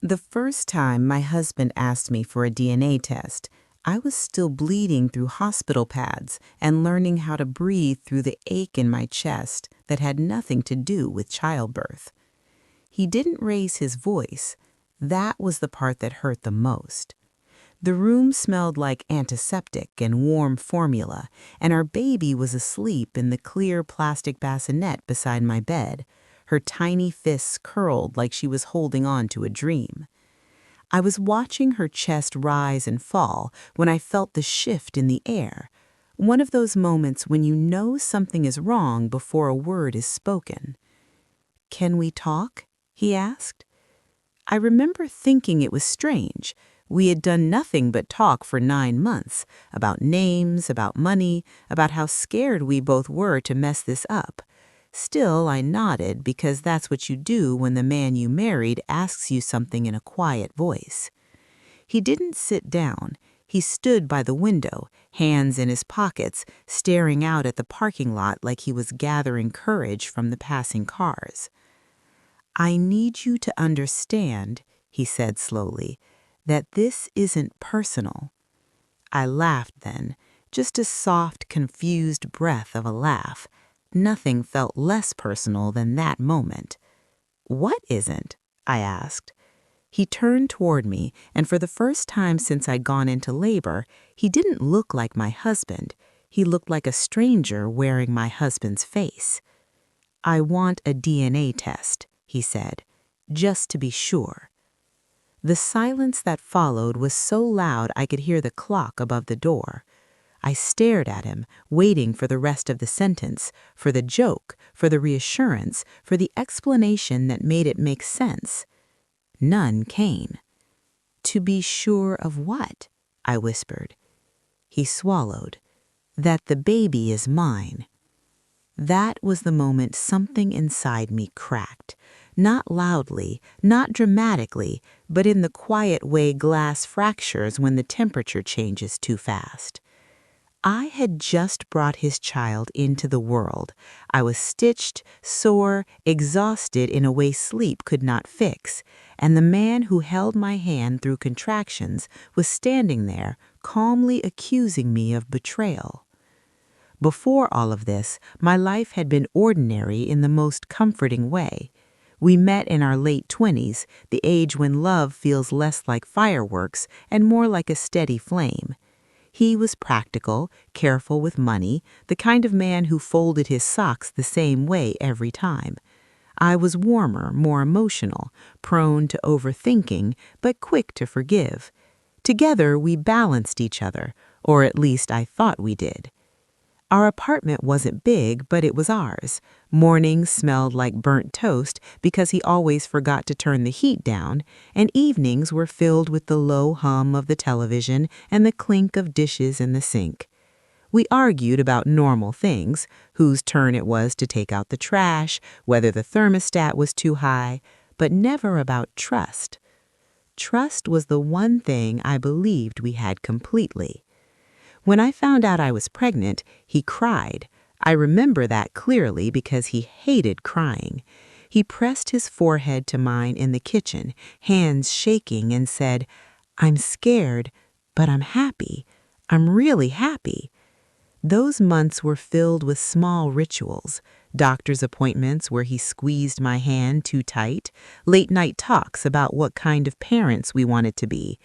The first time my husband asked me for a DNA test, I was still bleeding through hospital pads and learning how to breathe through the ache in my chest that had nothing to do with childbirth. He didn't raise his voice. That was the part that hurt the most. The room smelled like antiseptic and warm formula, and our baby was asleep in the clear plastic bassinet beside my bed, her tiny fists curled like she was holding on to a dream. I was watching her chest rise and fall when I felt the shift in the air, one of those moments when you know something is wrong before a word is spoken. "Can we talk?" he asked. I remember thinking it was strange. We had done nothing but talk for 9 months, about names, about money, about how scared we both were to mess this up. Still, I nodded because that's what you do when the man you married asks you something in a quiet voice. He didn't sit down. He stood by the window, hands in his pockets, staring out at the parking lot like he was gathering courage from the passing cars. "I need you to understand," he said slowly, "that this isn't personal." I laughed then, just a soft, confused breath of a laugh. Nothing felt less personal than that moment. "What isn't?" I asked. He turned toward me, and for the first time since I'd gone into labor, he didn't look like my husband. He looked like a stranger wearing my husband's face. "I want a DNA test," he said, "just to be sure." The silence that followed was so loud I could hear the clock above the door. I stared at him, waiting for the rest of the sentence, for the joke, for the reassurance, for the explanation that made it make sense. None came. "To be sure of what?" I whispered. He swallowed. "That the baby is mine." That was the moment something inside me cracked. Not loudly, not dramatically, but in the quiet way glass fractures when the temperature changes too fast. I had just brought his child into the world. I was stitched, sore, exhausted in a way sleep could not fix, and the man who held my hand through contractions was standing there, calmly accusing me of betrayal. Before all of this, my life had been ordinary in the most comforting way. We met in our late 20s, the age when love feels less like fireworks and more like a steady flame. He was practical, careful with money, the kind of man who folded his socks the same way every time. I was warmer, more emotional, prone to overthinking, but quick to forgive. Together, we balanced each other, or at least I thought we did. Our apartment wasn't big, but it was ours. Mornings smelled like burnt toast because he always forgot to turn the heat down, and evenings were filled with the low hum of the television and the clink of dishes in the sink. We argued about normal things, whose turn it was to take out the trash, whether the thermostat was too high, but never about trust. Trust was the one thing I believed we had completely. When I found out I was pregnant, he cried. I remember that clearly because he hated crying. He pressed his forehead to mine in the kitchen, hands shaking, and said, "I'm scared, but I'm happy. I'm really happy." Those months were filled with small rituals, doctor's appointments where he squeezed my hand too tight, late-night talks about what kind of parents we wanted to be.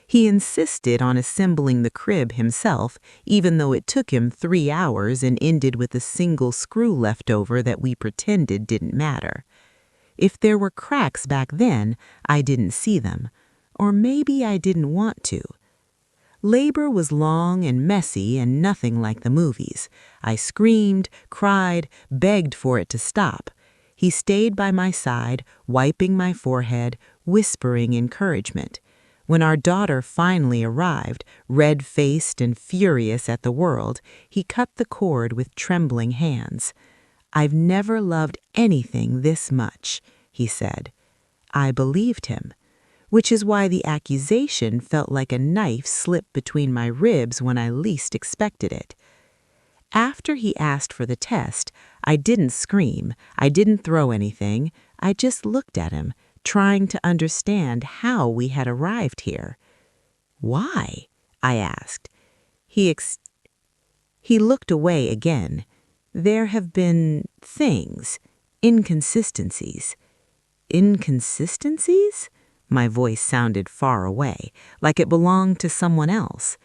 He insisted on assembling the crib himself, even though it took him 3 hours and ended with a single screw left over that we pretended didn't matter. If there were cracks back then, I didn't see them. Or maybe I didn't want to. Labor was long and messy and nothing like the movies. I screamed, cried, begged for it to stop. He stayed by my side, wiping my forehead, whispering encouragement. When our daughter finally arrived, red-faced and furious at the world, he cut the cord with trembling hands. "I've never loved anything this much," he said. I believed him, which is why the accusation felt like a knife slipped between my ribs when I least expected it. After he asked for the test, I didn't scream, I didn't throw anything, I just looked at him, trying to understand how we had arrived here. Why? I asked. He looked away again. There have been things, inconsistencies. Inconsistencies? My voice sounded far away, like it belonged to someone else.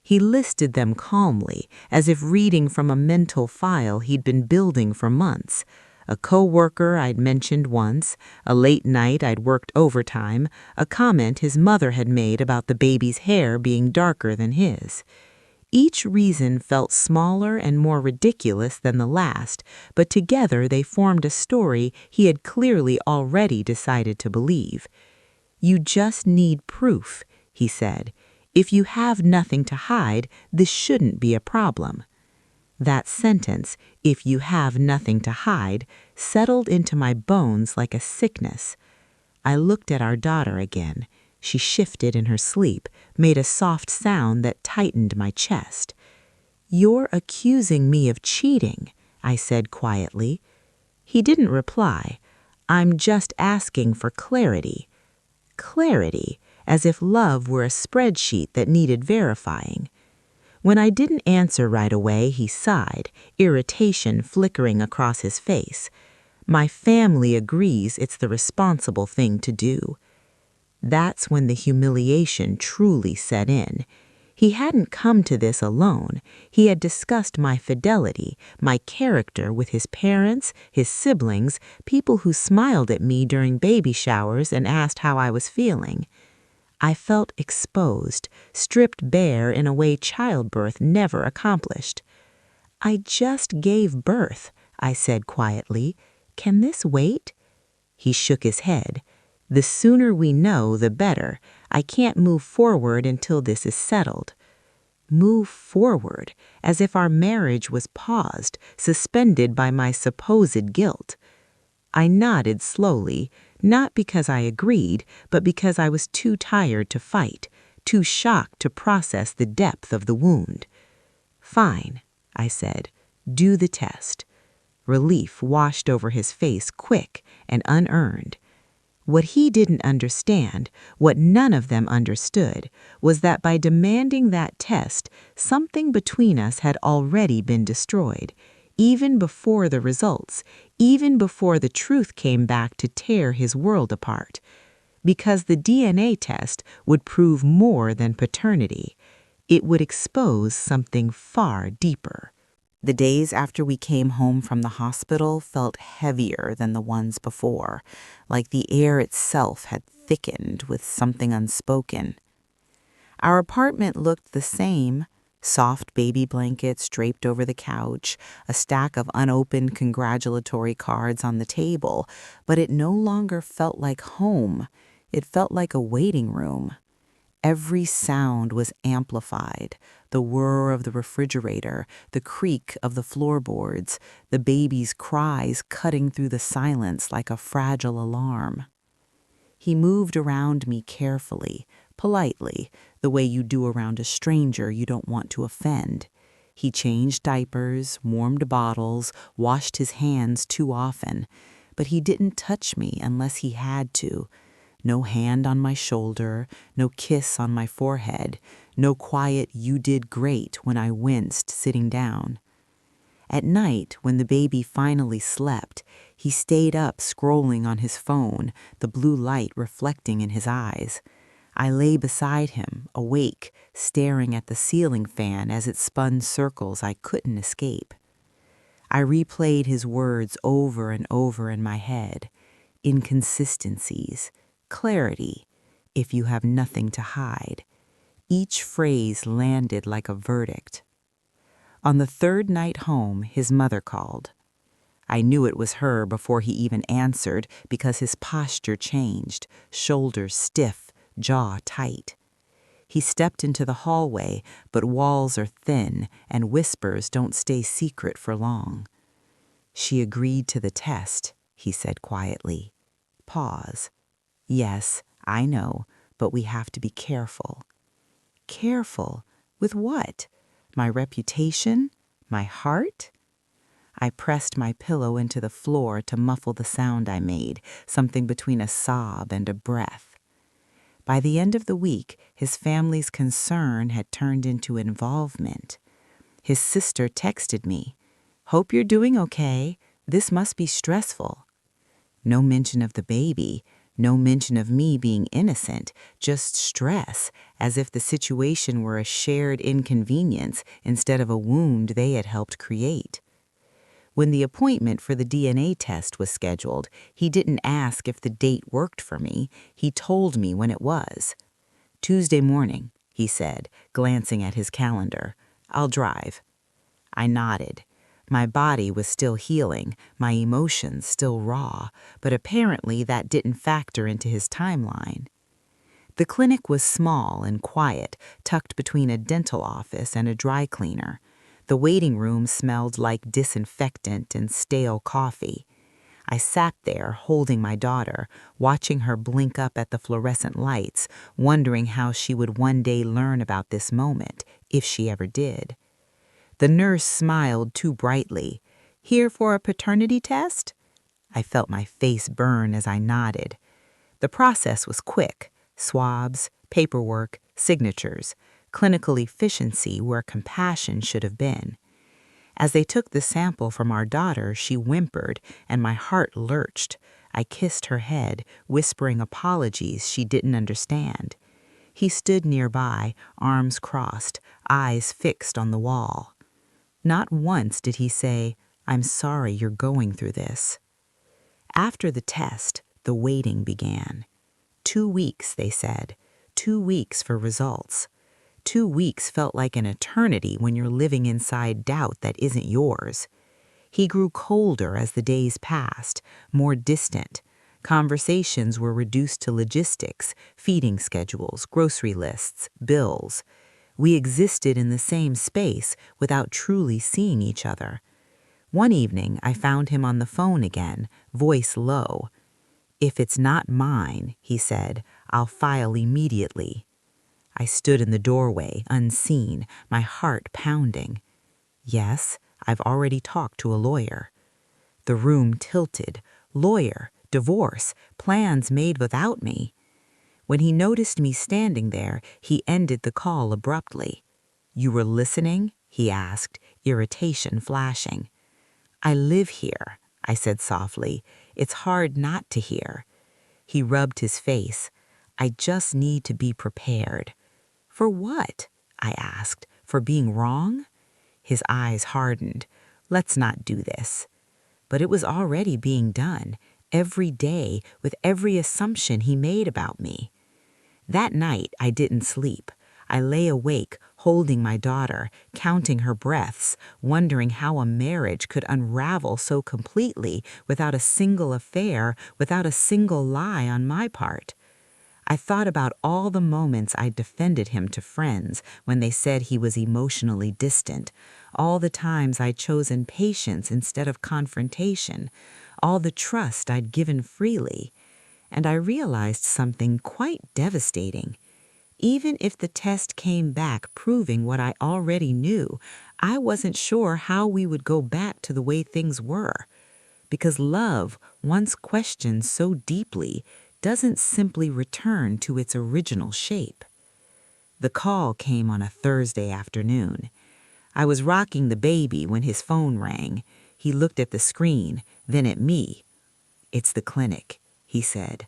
He listed them calmly, as if reading from a mental file he'd been building for months. A coworker I'd mentioned once, a late night I'd worked overtime, a comment his mother had made about the baby's hair being darker than his. Each reason felt smaller and more ridiculous than the last, but together they formed a story he had clearly already decided to believe. "You just need proof," he said. "If you have nothing to hide, this shouldn't be a problem." That sentence, "if you have nothing to hide," settled into my bones like a sickness. I looked at our daughter again. She shifted in her sleep, made a soft sound that tightened my chest. "You're accusing me of cheating," I said quietly. He didn't reply. "I'm just asking for clarity." Clarity, as if love were a spreadsheet that needed verifying. When I didn't answer right away, he sighed, irritation flickering across his face. "My family agrees it's the responsible thing to do." That's when the humiliation truly set in. He hadn't come to this alone. He had discussed my fidelity, my character with his parents, his siblings, people who smiled at me during baby showers and asked how I was feeling. I felt exposed, stripped bare in a way childbirth never accomplished. "I just gave birth," I said quietly. "Can this wait?" He shook his head. "The sooner we know, the better. I can't move forward until this is settled." Move forward, as if our marriage was paused, suspended by my supposed guilt. I nodded slowly, not because I agreed, but because I was too tired to fight, too shocked to process the depth of the wound. "Fine," I said. "Do the test." Relief washed over his face quick and unearned. What he didn't understand, what none of them understood, was that by demanding that test, something between us had already been destroyed, even before the results, even before the truth came back to tear his world apart. Because the DNA test would prove more than paternity. It would expose something far deeper. The days after we came home from the hospital felt heavier than the ones before, like the air itself had thickened with something unspoken. Our apartment looked the same: soft baby blankets draped over the couch, a stack of unopened congratulatory cards on the table, but it no longer felt like home. It felt like a waiting room. Every sound was amplified: the whir of the refrigerator, the creak of the floorboards, the baby's cries cutting through the silence like a fragile alarm. He moved around me carefully, politely, the way you do around a stranger you don't want to offend. He changed diapers, warmed bottles, washed his hands too often, but he didn't touch me unless he had to. No hand on my shoulder, no kiss on my forehead, no quiet "you did great" when I winced sitting down. At night, when the baby finally slept, he stayed up scrolling on his phone, the blue light reflecting in his eyes. I lay beside him, awake, staring at the ceiling fan as it spun circles I couldn't escape. I replayed his words over and over in my head. Inconsistencies. Clarity, if you have nothing to hide. Each phrase landed like a verdict. On the third night home, his mother called. I knew it was her before he even answered because his posture changed, shoulders stiff, jaw tight. He stepped into the hallway, but walls are thin and whispers don't stay secret for long. "She agreed to the test," he said quietly. Pause. "Yes, I know, but we have to be careful." Careful? With what? My reputation? My heart? I pressed my pillow into the floor to muffle the sound I made, something between a sob and a breath. By the end of the week, his family's concern had turned into involvement. His sister texted me, "Hope you're doing okay. This must be stressful." No mention of the baby, no mention of me being innocent, just stress, as if the situation were a shared inconvenience instead of a wound they had helped create. When the appointment for the DNA test was scheduled, he didn't ask if the date worked for me. He told me when it was. "Tuesday morning," he said, glancing at his calendar. "I'll drive." I nodded. My body was still healing, my emotions still raw, but apparently that didn't factor into his timeline. The clinic was small and quiet, tucked between a dental office and a dry cleaner. The waiting room smelled like disinfectant and stale coffee. I sat there holding my daughter, watching her blink up at the fluorescent lights, wondering how she would one day learn about this moment, if she ever did. The nurse smiled too brightly. "Here for a paternity test?" I felt my face burn as I nodded. The process was quick. Swabs, paperwork, signatures, clinical efficiency where compassion should have been. As they took the sample from our daughter, she whimpered, and my heart lurched. I kissed her head, whispering apologies she didn't understand. He stood nearby, arms crossed, eyes fixed on the wall. Not once did he say, "I'm sorry you're going through this." After the test, the waiting began. 2 weeks, they said. 2 weeks for results. 2 weeks felt like an eternity when you're living inside doubt that isn't yours. He grew colder as the days passed, more distant. Conversations were reduced to logistics, feeding schedules, grocery lists, bills. We existed in the same space without truly seeing each other. One evening, I found him on the phone again, voice low. "If it's not mine," he said, "I'll file immediately." I stood in the doorway, unseen, my heart pounding. "Yes, I've already talked to a lawyer." The room tilted. Lawyer, divorce, plans made without me. When he noticed me standing there, he ended the call abruptly. "You were listening?" he asked, irritation flashing. "I live here," I said softly. "It's hard not to hear." He rubbed his face. "I just need to be prepared." "For what?" I asked. "For being wrong?" His eyes hardened. "Let's not do this." But it was already being done, every day, with every assumption he made about me. That night, I didn't sleep. I lay awake, holding my daughter, counting her breaths, wondering how a marriage could unravel so completely without a single affair, without a single lie on my part. I thought about all the moments I defended him to friends when they said he was emotionally distant, all the times I'd chosen patience instead of confrontation, all the trust I'd given freely. And I realized something quite devastating. Even if the test came back proving what I already knew, I wasn't sure how we would go back to the way things were. Because love, once questioned so deeply, doesn't simply return to its original shape. The call came on a Thursday afternoon. I was rocking the baby when his phone rang. He looked at the screen, then at me. "It's the clinic," he said.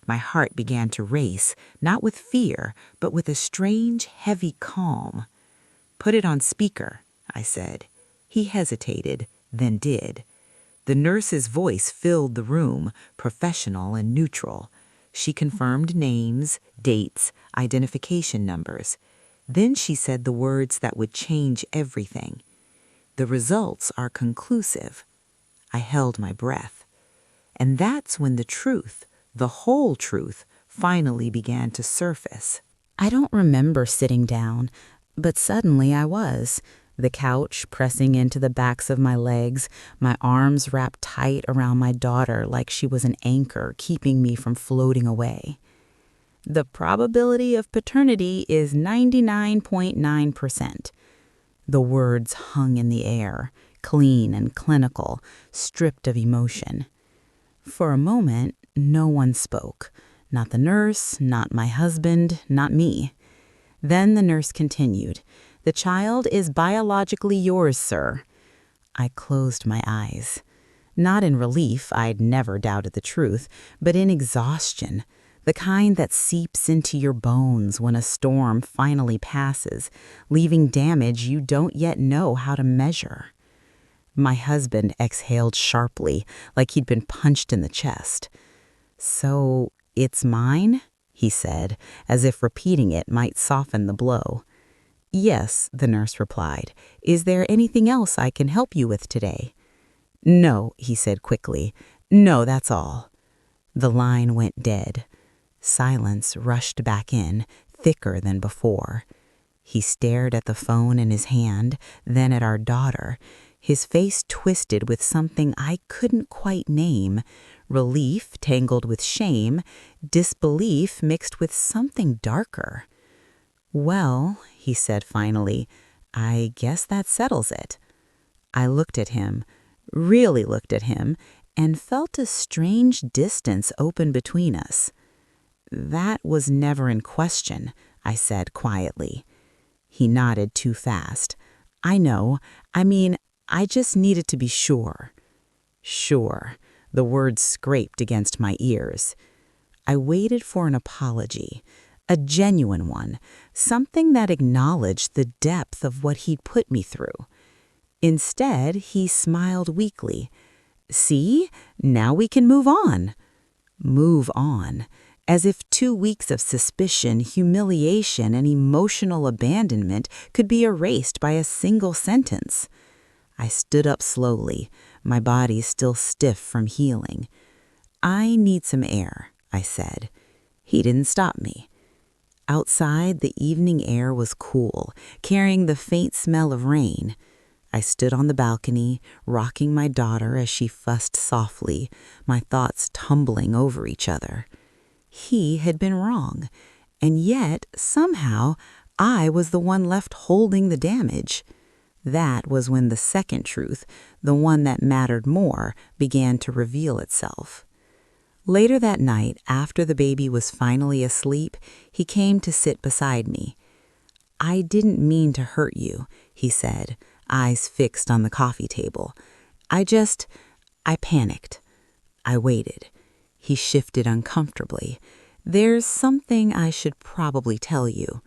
My heart began to race, not with fear, but with a strange, heavy calm. "Put it on speaker," I said. He hesitated, then did. The nurse's voice filled the room, professional and neutral. She confirmed names, dates, identification numbers. Then she said the words that would change everything. "The results are conclusive." I held my breath. And that's when the truth, the whole truth, finally began to surface. I don't remember sitting down, but suddenly I was. The couch pressing into the backs of my legs, my arms wrapped tight around my daughter like she was an anchor keeping me from floating away. "The probability of paternity is 99.9%. The words hung in the air, clean and clinical, stripped of emotion. For a moment, no one spoke. Not the nurse, not my husband, not me. Then the nurse continued, "The child is biologically yours, sir." I closed my eyes. Not in relief, I'd never doubted the truth, but in exhaustion, the kind that seeps into your bones when a storm finally passes, leaving damage you don't yet know how to measure. My husband exhaled sharply, like he'd been punched in the chest. "So, it's mine?" he said, as if repeating it might soften the blow. "Yes," the nurse replied. "Is there anything else I can help you with today?" "No," he said quickly. "No, that's all." The line went dead. Silence rushed back in, thicker than before. He stared at the phone in his hand, then at our daughter, his face twisted with something I couldn't quite name, relief tangled with shame, disbelief mixed with something darker. "Well," he said finally, "I guess that settles it." I looked at him, really looked at him, and felt a strange distance open between us. "That was never in question," I said quietly. He nodded too fast. "I know. I just needed to be sure." Sure. The words scraped against my ears. I waited for an apology, a genuine one, something that acknowledged the depth of what he'd put me through. Instead, he smiled weakly. "See? Now we can move on." Move on. As if 2 weeks of suspicion, humiliation, and emotional abandonment could be erased by a single sentence. I stood up slowly, my body still stiff from healing. "I need some air," I said. He didn't stop me. Outside, the evening air was cool, carrying the faint smell of rain. I stood on the balcony, rocking my daughter as she fussed softly, my thoughts tumbling over each other. He had been wrong, and yet, somehow, I was the one left holding the damage. That was when the second truth, the one that mattered more, began to reveal itself. Later that night, after the baby was finally asleep, he came to sit beside me. "I didn't mean to hurt you," he said, eyes fixed on the coffee table. I panicked. I waited. He shifted uncomfortably. "There's something I should probably tell you."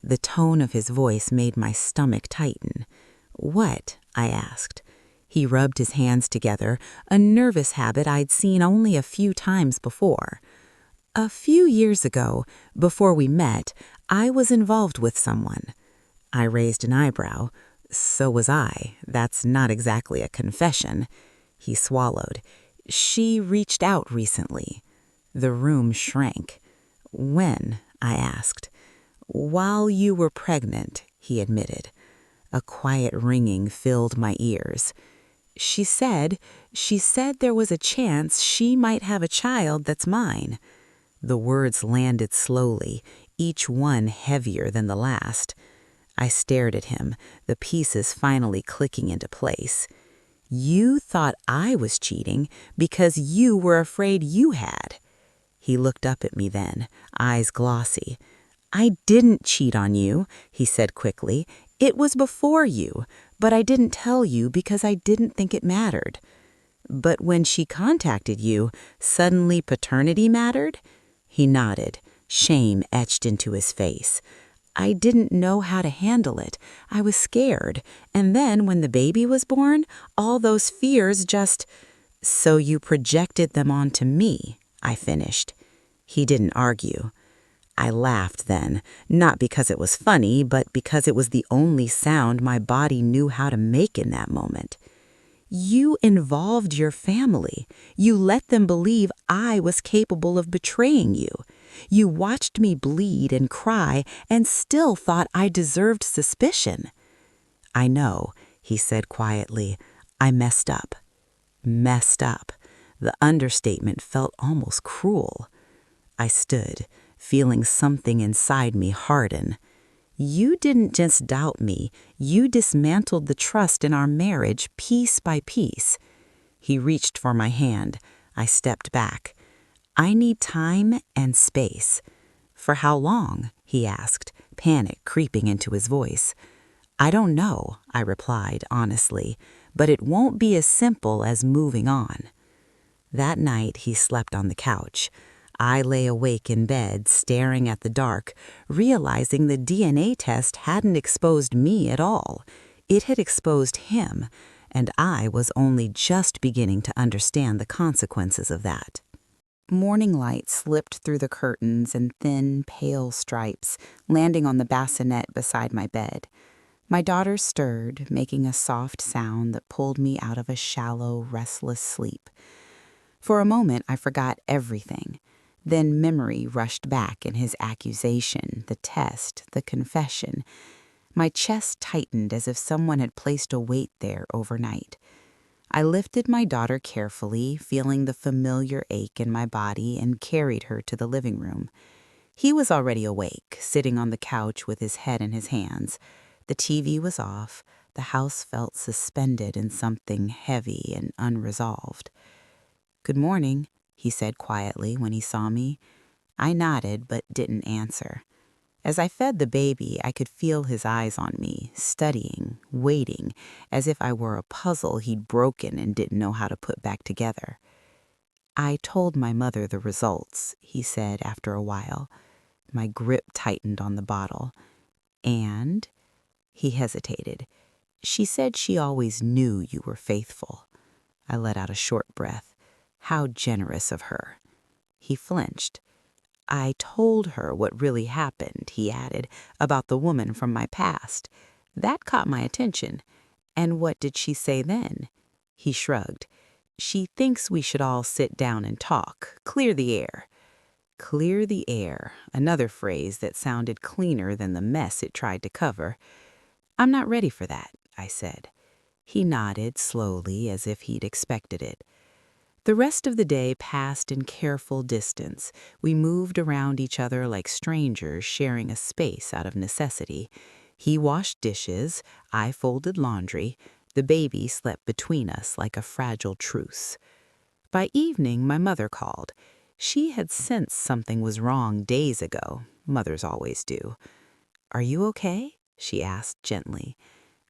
The tone of his voice made my stomach tighten. "What?" I asked. He rubbed his hands together, a nervous habit I'd seen only a few times before. "A few years ago, before we met, I was involved with someone." I raised an eyebrow. "So was I. That's not exactly a confession." He swallowed. "She reached out recently." The room shrank. "When?" I asked. "While you were pregnant," he admitted. A quiet ringing filled my ears. She said there was a chance she might have a child that's mine." The words landed slowly, each one heavier than the last. I stared at him, the pieces finally clicking into place. "You thought I was cheating because you were afraid you had." He looked up at me then, eyes glossy. "I didn't cheat on you," he said quickly. "It was before you, but I didn't tell you because I didn't think it mattered." "But when she contacted you, suddenly paternity mattered?" He nodded, shame etched into his face. "I didn't know how to handle it. I was scared. And then when the baby was born, all those fears just—" "So you projected them onto me," I finished. He didn't argue. I laughed then, not because it was funny, but because it was the only sound my body knew how to make in that moment. "You involved your family. You let them believe I was capable of betraying you. You watched me bleed and cry and still thought I deserved suspicion." "I know," he said quietly. "I messed up." Messed up. The understatement felt almost cruel. I stood, feeling something inside me harden. You didn't just doubt me, you dismantled the trust in our marriage piece by piece. He reached for my hand. I stepped back. I need time and space. For how long? He asked, panic creeping into his voice. I don't know, I replied honestly, but it won't be as simple as moving on. That night, he slept on the couch. I lay awake in bed, staring at the dark, realizing the DNA test hadn't exposed me at all. It had exposed him, and I was only just beginning to understand the consequences of that. Morning light slipped through the curtains in thin, pale stripes, landing on the bassinet beside my bed. My daughter stirred, making a soft sound that pulled me out of a shallow, restless sleep. For a moment, I forgot everything. Then memory rushed back in his accusation, the test, the confession. My chest tightened as if someone had placed a weight there overnight. I lifted my daughter carefully, feeling the familiar ache in my body, and carried her to the living room. He was already awake, sitting on the couch with his head in his hands. The TV was off. The house felt suspended in something heavy and unresolved. "Good morning," he said quietly when he saw me. I nodded but didn't answer. As I fed the baby, I could feel his eyes on me, studying, waiting, as if I were a puzzle he'd broken and didn't know how to put back together. "I told my mother the results," he said after a while. My grip tightened on the bottle. "And?" He hesitated. "She said she always knew you were faithful." I let out a short breath. How generous of her. He flinched. "I told her what really happened," he added, "about the woman from my past. That caught my attention. And what did she say then?" He shrugged. "She thinks we should all sit down and talk, clear the air." Clear the air, another phrase that sounded cleaner than the mess it tried to cover. "I'm not ready for that," I said. He nodded slowly as if he'd expected it. The rest of the day passed in careful distance. We moved around each other like strangers sharing a space out of necessity. He washed dishes, I folded laundry. The baby slept between us like a fragile truce. By evening, my mother called. She had sensed something was wrong days ago. Mothers always do. "Are you okay?" she asked gently.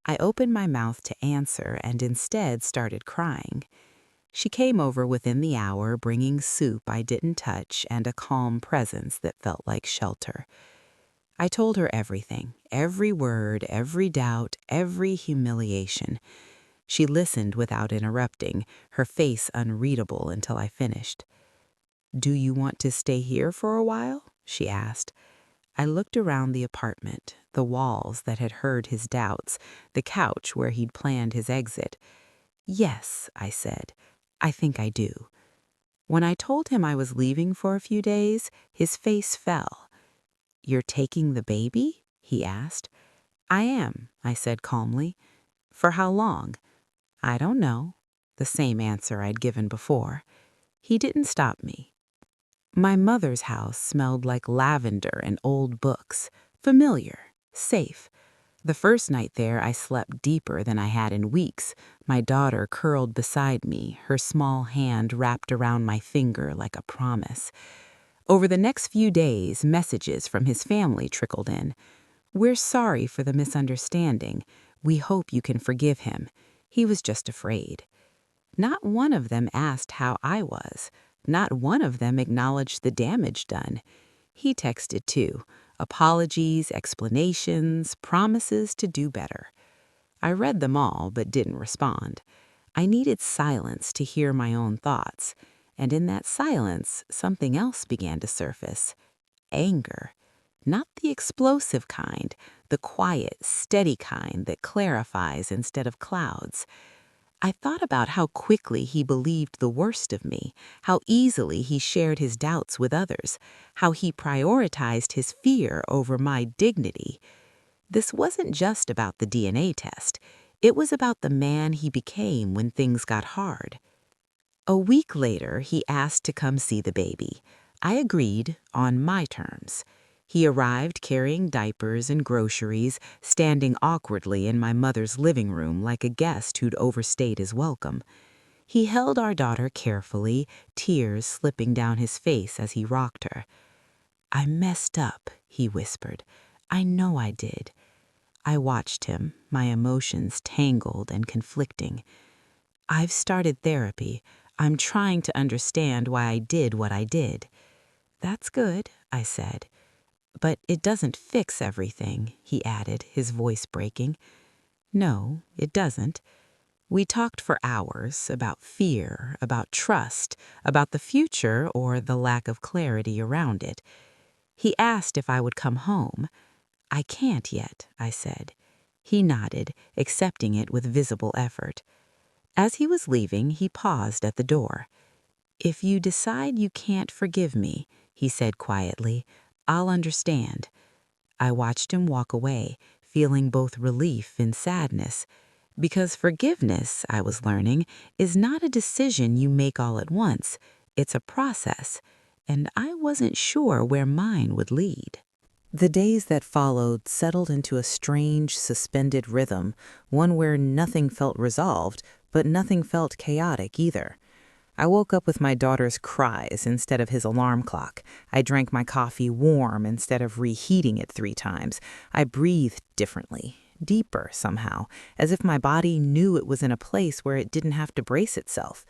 I opened my mouth to answer and instead started crying. She came over within the hour, bringing soup I didn't touch and a calm presence that felt like shelter. I told her everything, every word, every doubt, every humiliation. She listened without interrupting, her face unreadable until I finished. "Do you want to stay here for a while?" she asked. I looked around the apartment, the walls that had heard his doubts, the couch where he'd planned his exit. "Yes," I said. "I think I do." When I told him I was leaving for a few days, his face fell. "You're taking the baby?" he asked. "I am," I said calmly. "For how long?" "I don't know." The same answer I'd given before. He didn't stop me. My mother's house smelled like lavender and old books. Familiar, safe. The first night there, I slept deeper than I had in weeks. My daughter curled beside me, her small hand wrapped around my finger like a promise. Over the next few days, messages from his family trickled in. "We're sorry for the misunderstanding. We hope you can forgive him. He was just afraid." Not one of them asked how I was. Not one of them acknowledged the damage done. He texted too. Apologies, explanations, promises to do better. I read them all, but didn't respond. I needed silence to hear my own thoughts. And in that silence, something else began to surface. Anger. Not the explosive kind, the quiet, steady kind that clarifies instead of clouds. I thought about how quickly he believed the worst of me, how easily he shared his doubts with others, how he prioritized his fear over my dignity. This wasn't just about the DNA test. It was about the man he became when things got hard. A week later, he asked to come see the baby. I agreed on my terms. He arrived carrying diapers and groceries, standing awkwardly in my mother's living room like a guest who'd overstayed his welcome. He held our daughter carefully, tears slipping down his face as he rocked her. "I messed up," he whispered. "I know I did." I watched him, my emotions tangled and conflicting. "I've started therapy. I'm trying to understand why I did what I did." "That's good," I said. "But it doesn't fix everything," he added, his voice breaking. "No, it doesn't." We talked for hours about fear, about trust, about the future or the lack of clarity around it. He asked if I would come home. "I can't yet," I said. He nodded, accepting it with visible effort. As he was leaving, he paused at the door. "If you decide you can't forgive me," he said quietly, "I'll understand." I watched him walk away, feeling both relief and sadness. Because forgiveness, I was learning, is not a decision you make all at once. It's a process, and I wasn't sure where mine would lead. The days that followed settled into a strange, suspended rhythm, one where nothing felt resolved, but nothing felt chaotic either. I woke up with my daughter's cries instead of his alarm clock. I drank my coffee warm instead of reheating it 3 times. I breathed differently, deeper somehow, as if my body knew it was in a place where it didn't have to brace itself.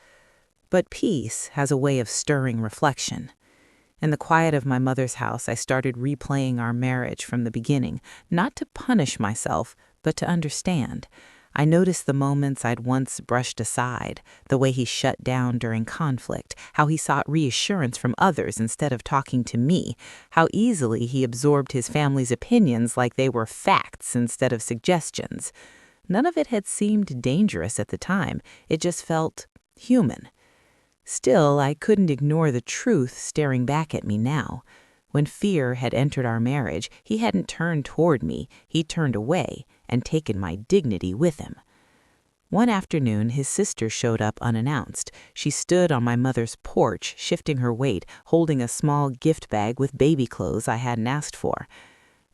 But peace has a way of stirring reflection. In the quiet of my mother's house, I started replaying our marriage from the beginning, not to punish myself, but to understand. I noticed the moments I'd once brushed aside, the way he shut down during conflict, how he sought reassurance from others instead of talking to me, how easily he absorbed his family's opinions like they were facts instead of suggestions. None of it had seemed dangerous at the time. It just felt human. Still, I couldn't ignore the truth staring back at me now. When fear had entered our marriage, he hadn't turned toward me, he turned away and taken my dignity with him. One afternoon, his sister showed up unannounced. She stood on my mother's porch, shifting her weight, holding a small gift bag with baby clothes I hadn't asked for.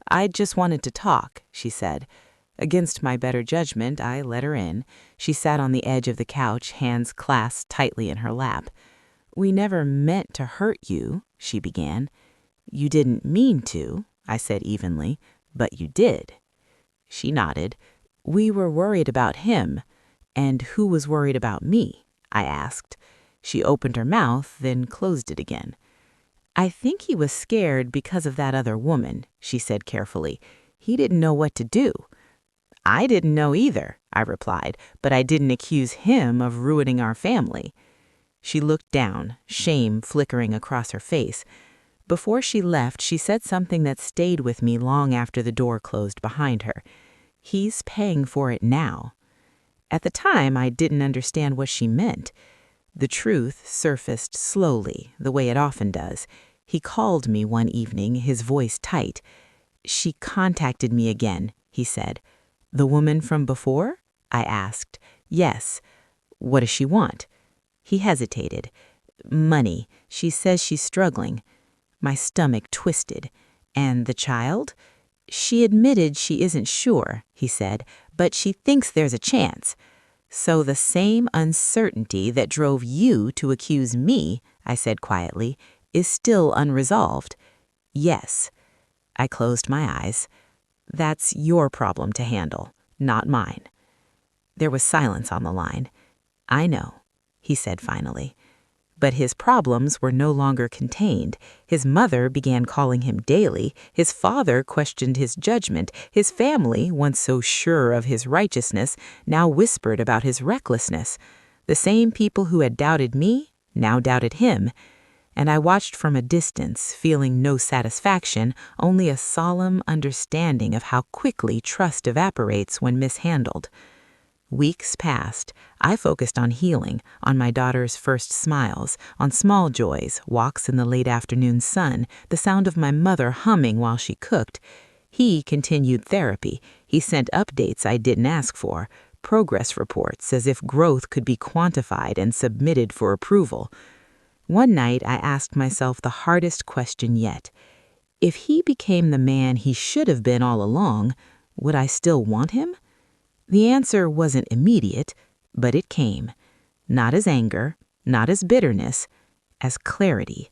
"I just wanted to talk," she said. Against my better judgment, I let her in. She sat on the edge of the couch, hands clasped tightly in her lap. "We never meant to hurt you," she began. "You didn't mean to," I said evenly, "but you did." She nodded. "We were worried about him." "And who was worried about me?" I asked. She opened her mouth, then closed it again. "I think he was scared because of that other woman," she said carefully. "He didn't know what to do." "I didn't know either," I replied, "but I didn't accuse him of ruining our family." She looked down, shame flickering across her face. Before she left, she said something that stayed with me long after the door closed behind her. "He's paying for it now." At the time, I didn't understand what she meant. The truth surfaced slowly, the way it often does. He called me one evening, his voice tight. "She contacted me again," he said. "The woman from before?" I asked. "Yes." "What does she want?" He hesitated. "Money. She says she's struggling." My stomach twisted. "And the child?" "She admitted she isn't sure," he said, "but she thinks there's a chance." "So the same uncertainty that drove you to accuse me," I said quietly, "is still unresolved." "Yes." I closed my eyes. "That's your problem to handle, not mine." There was silence on the line. "I know," he said finally. But his problems were no longer contained. His mother began calling him daily. His father questioned his judgment. His family, once so sure of his righteousness, now whispered about his recklessness. The same people who had doubted me now doubted him. And I watched from a distance, feeling no satisfaction, only a solemn understanding of how quickly trust evaporates when mishandled. Weeks passed. I focused on healing, on my daughter's first smiles, on small joys, walks in the late afternoon sun, the sound of my mother humming while she cooked. He continued therapy. He sent updates I didn't ask for, progress reports as if growth could be quantified and submitted for approval. One night, I asked myself the hardest question yet. If he became the man he should have been all along, would I still want him? The answer wasn't immediate, but it came. Not as anger, not as bitterness, as clarity.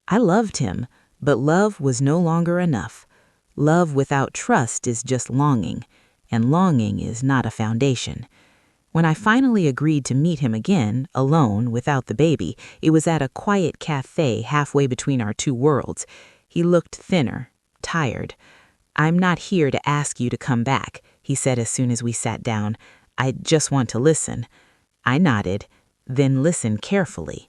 I loved him, but love was no longer enough. Love without trust is just longing, and longing is not a foundation. When I finally agreed to meet him again, alone, without the baby, it was at a quiet cafe halfway between our two worlds. He looked thinner, tired. "I'm not here to ask you to come back," he said as soon as we sat down. "I just want to listen." I nodded, then listened carefully.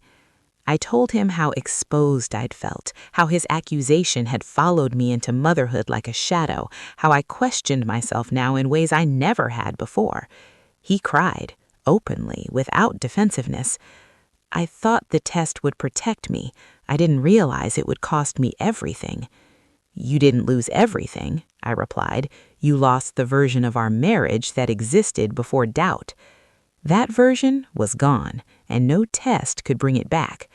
I told him how exposed I'd felt, how his accusation had followed me into motherhood like a shadow, how I questioned myself now in ways I never had before. He cried, openly, without defensiveness. "I thought the test would protect me. I didn't realize it would cost me everything." "You didn't lose everything," I replied. "You lost the version of our marriage that existed before doubt." That version was gone, and no test could bring it back.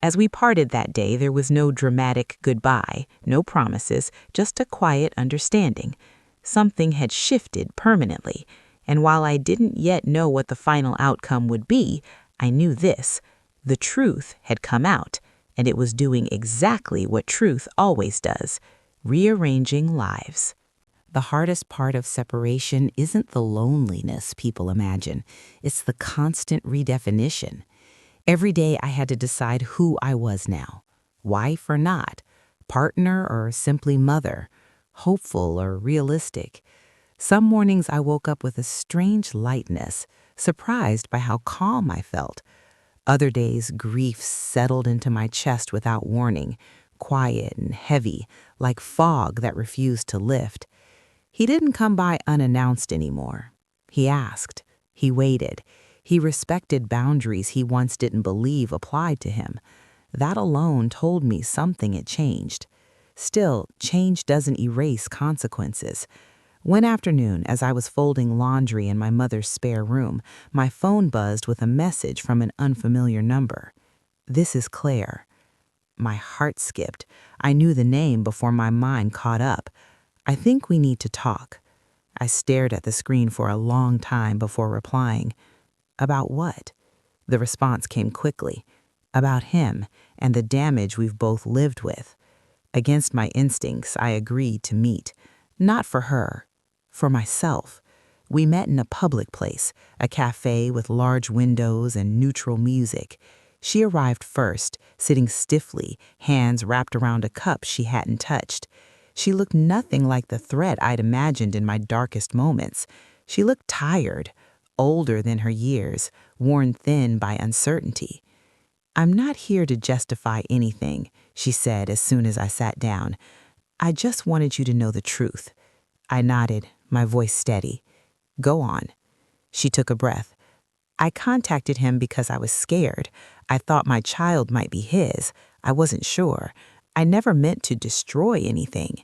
As we parted that day, there was no dramatic goodbye, no promises, just a quiet understanding. Something had shifted permanently, and while I didn't yet know what the final outcome would be, I knew this: the truth had come out, and it was doing exactly what truth always does, rearranging lives. The hardest part of separation isn't the loneliness people imagine. It's the constant redefinition. Every day I had to decide who I was now. Wife or not, partner or simply mother, hopeful or realistic. Some mornings I woke up with a strange lightness, surprised by how calm I felt. Other days, grief settled into my chest without warning, quiet and heavy, like fog that refused to lift. He didn't come by unannounced anymore. He asked. He waited. He respected boundaries he once didn't believe applied to him. That alone told me something had changed. Still, change doesn't erase consequences. One afternoon, as I was folding laundry in my mother's spare room, my phone buzzed with a message from an unfamiliar number. "This is Claire." My heart skipped. I knew the name before my mind caught up. "I think we need to talk." I stared at the screen for a long time before replying. "About what?" The response came quickly. "About him and the damage we've both lived with." Against my instincts, I agreed to meet. Not for her, for myself. We met in a public place, a cafe with large windows and neutral music. She arrived first, sitting stiffly, hands wrapped around a cup she hadn't touched. She looked nothing like the threat I'd imagined in my darkest moments. She looked tired, older than her years, worn thin by uncertainty. "I'm not here to justify anything," she said as soon as I sat down. "I just wanted you to know the truth." I nodded, my voice steady. "Go on." She took a breath. "I contacted him because I was scared. I thought my child might be his. I wasn't sure. I never meant to destroy anything."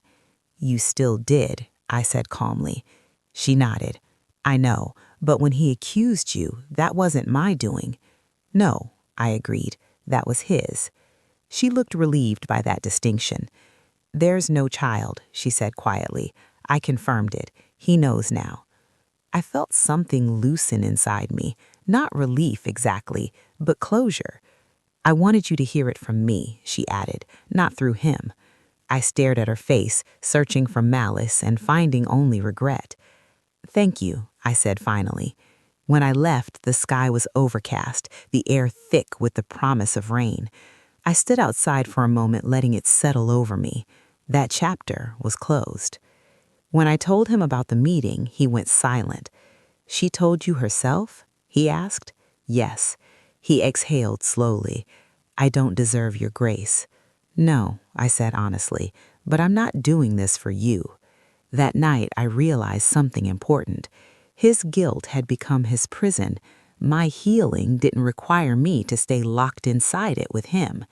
"You still did," I said calmly. She nodded. "I know, but when he accused you, that wasn't my doing." "No," I agreed. "That was his." She looked relieved by that distinction. "There's no child," she said quietly. "I confirmed it. He knows now." I felt something loosen inside me, not relief exactly, but closure. "I wanted you to hear it from me," she added, "not through him." I stared at her face, searching for malice and finding only regret. "Thank you," I said finally. When I left, the sky was overcast, the air thick with the promise of rain. I stood outside for a moment, letting it settle over me. That chapter was closed. When I told him about the meeting, he went silent. "She told you herself?" he asked. "Yes." He exhaled slowly. "I don't deserve your grace." "No," I said honestly, "but I'm not doing this for you." That night, I realized something important. His guilt had become his prison. My healing didn't require me to stay locked inside it with him.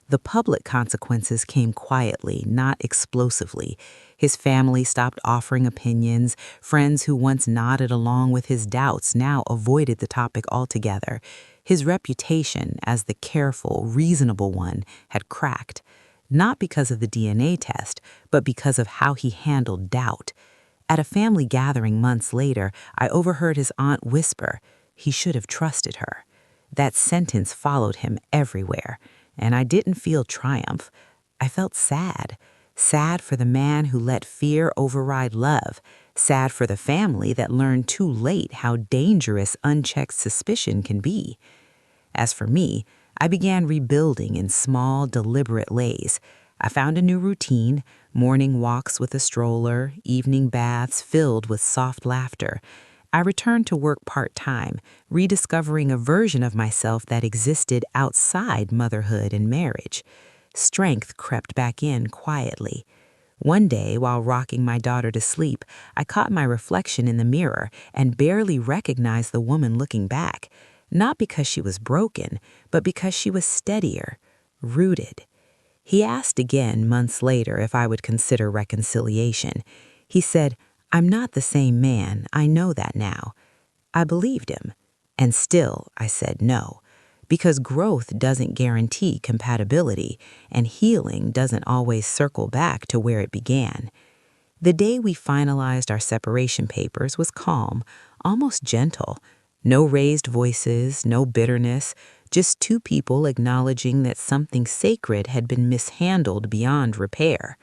The public consequences came quietly, not explosively. His family stopped offering opinions. Friends who once nodded along with his doubts now avoided the topic altogether. His reputation as the careful, reasonable one had cracked. not because of the DNA test, but because of how he handled doubt. At a family gathering months later, I overheard his aunt whisper, "He should have trusted her." That sentence followed him everywhere, and I didn't feel triumph. I felt sad. Sad for the man who let fear override love. Sad for the family that learned too late how dangerous unchecked suspicion can be. As for me, I began rebuilding in small, deliberate ways. I found a new routine, morning walks with a stroller, evening baths filled with soft laughter. I returned to work part-time, rediscovering a version of myself that existed outside motherhood and marriage. Strength crept back in quietly. One day, while rocking my daughter to sleep, I caught my reflection in the mirror and barely recognized the woman looking back, not because she was broken, but because she was steadier, rooted. He asked again months later if I would consider reconciliation. He said, "I'm not the same man, I know that now." I believed him. And still, I said no, because growth doesn't guarantee compatibility, and healing doesn't always circle back to where it began. The day we finalized our separation papers was calm, almost gentle. No raised voices, no bitterness, just two people acknowledging that something sacred had been mishandled beyond repair.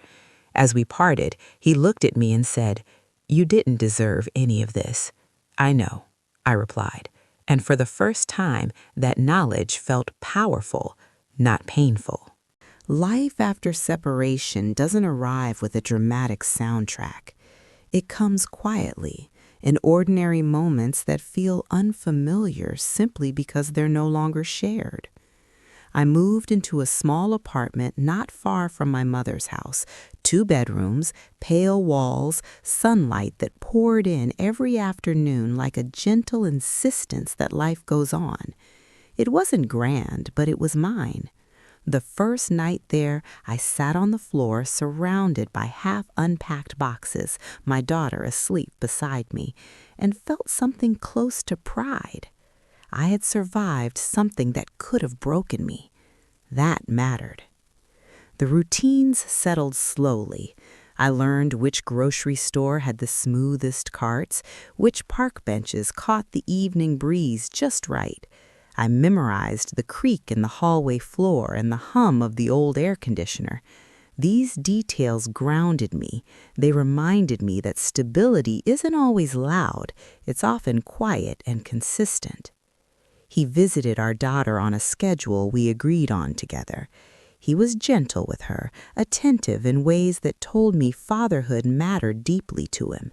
As we parted, he looked at me and said, "You didn't deserve any of this." "I know," I replied, and for the first time, that knowledge felt powerful, not painful. Life after separation doesn't arrive with a dramatic soundtrack. It comes quietly, in ordinary moments that feel unfamiliar simply because they're no longer shared. I moved into a small apartment not far from my mother's house, 2 bedrooms, pale walls, sunlight that poured in every afternoon like a gentle insistence that life goes on. It wasn't grand, but it was mine. The first night there, I sat on the floor surrounded by half-unpacked boxes, my daughter asleep beside me, and felt something close to pride. I had survived something that could have broken me. That mattered. The routines settled slowly. I learned which grocery store had the smoothest carts, which park benches caught the evening breeze just right. I memorized the creak in the hallway floor and the hum of the old air conditioner. These details grounded me. They reminded me that stability isn't always loud. It's often quiet and consistent. He visited our daughter on a schedule we agreed on together. He was gentle with her, attentive in ways that told me fatherhood mattered deeply to him.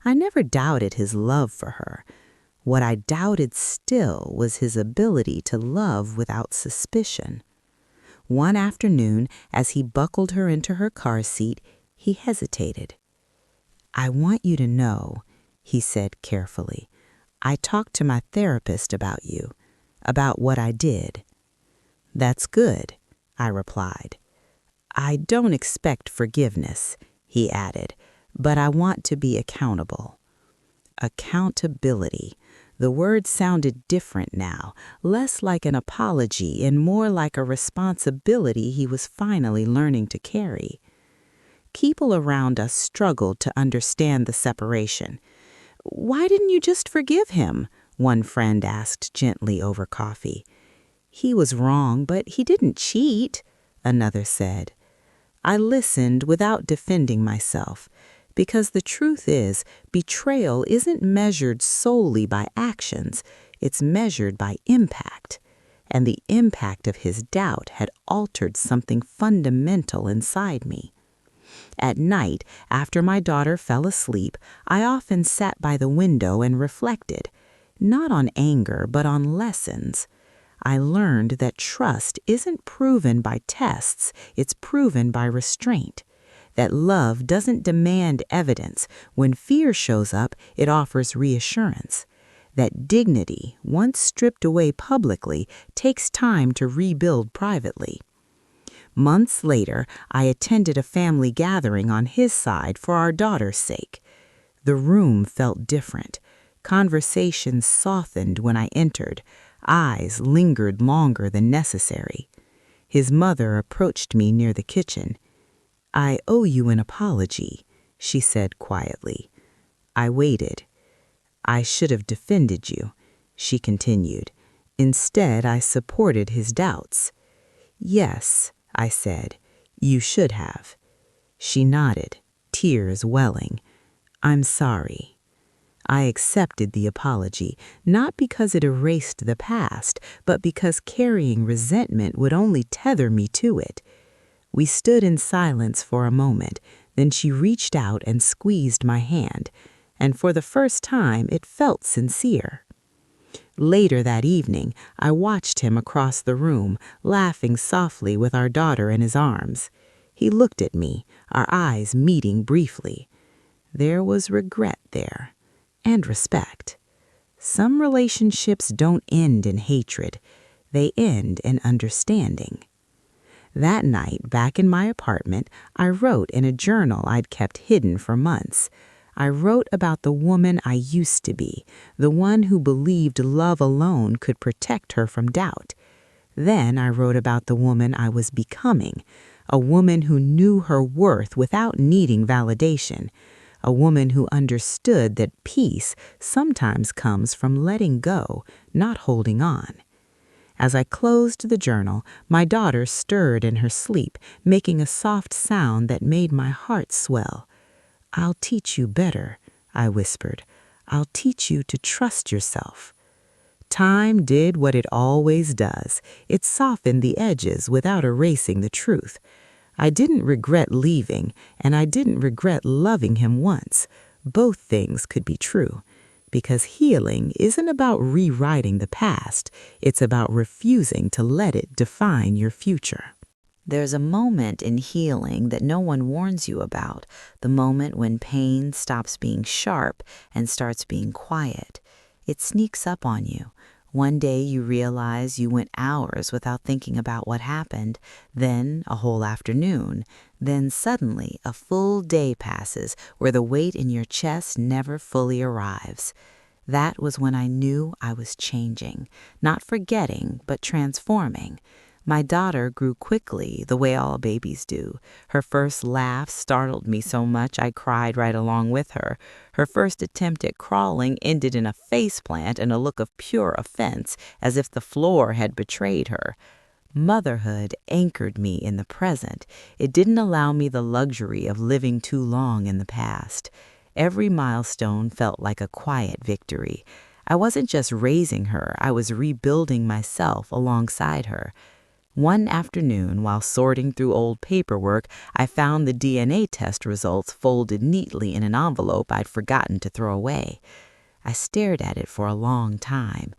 I never doubted his love for her. What I doubted still was his ability to love without suspicion. One afternoon, as he buckled her into her car seat, he hesitated. "I want you to know," he said carefully, "I talked to my therapist about you, about what I did." "That's good," I replied. "I don't expect forgiveness," he added, "but I want to be accountable." Accountability. The word sounded different now, less like an apology and more like a responsibility he was finally learning to carry. People around us struggled to understand the separation. "Why didn't you just forgive him?" one friend asked gently over coffee. "He was wrong, but he didn't cheat," another said. I listened without defending myself, because the truth is, betrayal isn't measured solely by actions, it's measured by impact. And the impact of his doubt had altered something fundamental inside me. At night, after my daughter fell asleep, I often sat by the window and reflected, not on anger, but on lessons. I learned that trust isn't proven by tests, it's proven by restraint. That love doesn't demand evidence. When fear shows up, it offers reassurance. That dignity, once stripped away publicly, takes time to rebuild privately. Months later, I attended a family gathering on his side for our daughter's sake. The room felt different. Conversations softened when I entered. Eyes lingered longer than necessary. His mother approached me near the kitchen. "I owe you an apology," she said quietly. I waited. "I should have defended you," she continued. "Instead, I supported his doubts." "Yes," I said, "you should have." She nodded, tears welling. "I'm sorry." I accepted the apology, not because it erased the past, but because carrying resentment would only tether me to it. We stood in silence for a moment, then she reached out and squeezed my hand, and for the first time it felt sincere. Later that evening, I watched him across the room, laughing softly with our daughter in his arms. He looked at me, our eyes meeting briefly. There was regret there, and respect. Some relationships don't end in hatred. They end in understanding. That night, back in my apartment, I wrote in a journal I'd kept hidden for months. I wrote about the woman I used to be, the one who believed love alone could protect her from doubt. Then I wrote about the woman I was becoming, a woman who knew her worth without needing validation, a woman who understood that peace sometimes comes from letting go, not holding on. As I closed the journal, my daughter stirred in her sleep, making a soft sound that made my heart swell. "I'll teach you better," I whispered. "I'll teach you to trust yourself." Time did what it always does. It softened the edges without erasing the truth. I didn't regret leaving, and I didn't regret loving him once. Both things could be true. Because healing isn't about rewriting the past, it's about refusing to let it define your future. There's a moment in healing that no one warns you about, the moment when pain stops being sharp and starts being quiet. It sneaks up on you. One day you realize you went hours without thinking about what happened, then a whole afternoon, then suddenly a full day passes where the weight in your chest never fully arrives. That was when I knew I was changing, not forgetting, but transforming. My daughter grew quickly, the way all babies do. Her first laugh startled me so much I cried right along with her. Her first attempt at crawling ended in a faceplant and a look of pure offense, as if the floor had betrayed her. Motherhood anchored me in the present. It didn't allow me the luxury of living too long in the past. Every milestone felt like a quiet victory. I wasn't just raising her, I was rebuilding myself alongside her. One afternoon, while sorting through old paperwork, I found the DNA test results folded neatly in an envelope I'd forgotten to throw away. I stared at it for a long time.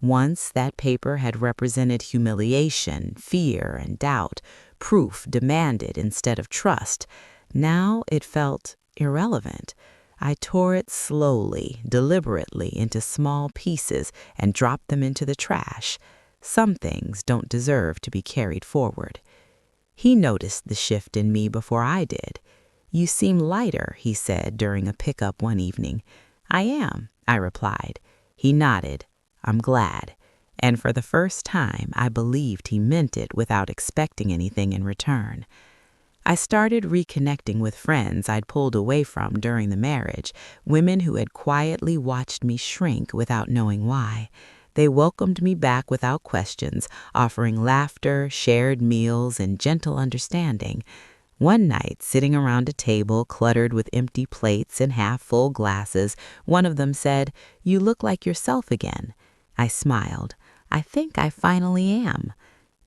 Once that paper had represented humiliation, fear, and doubt, proof demanded instead of trust. Now it felt irrelevant. I tore it slowly, deliberately into small pieces and dropped them into the trash. Some things don't deserve to be carried forward. He noticed the shift in me before I did. "You seem lighter," he said during a pickup one evening. "I am," I replied. He nodded. "I'm glad." And for the first time, I believed he meant it without expecting anything in return. I started reconnecting with friends I'd pulled away from during the marriage, women who had quietly watched me shrink without knowing why. They welcomed me back without questions, offering laughter, shared meals, and gentle understanding. One night, sitting around a table cluttered with empty plates and half-full glasses, one of them said, "You look like yourself again." I smiled. "I think I finally am."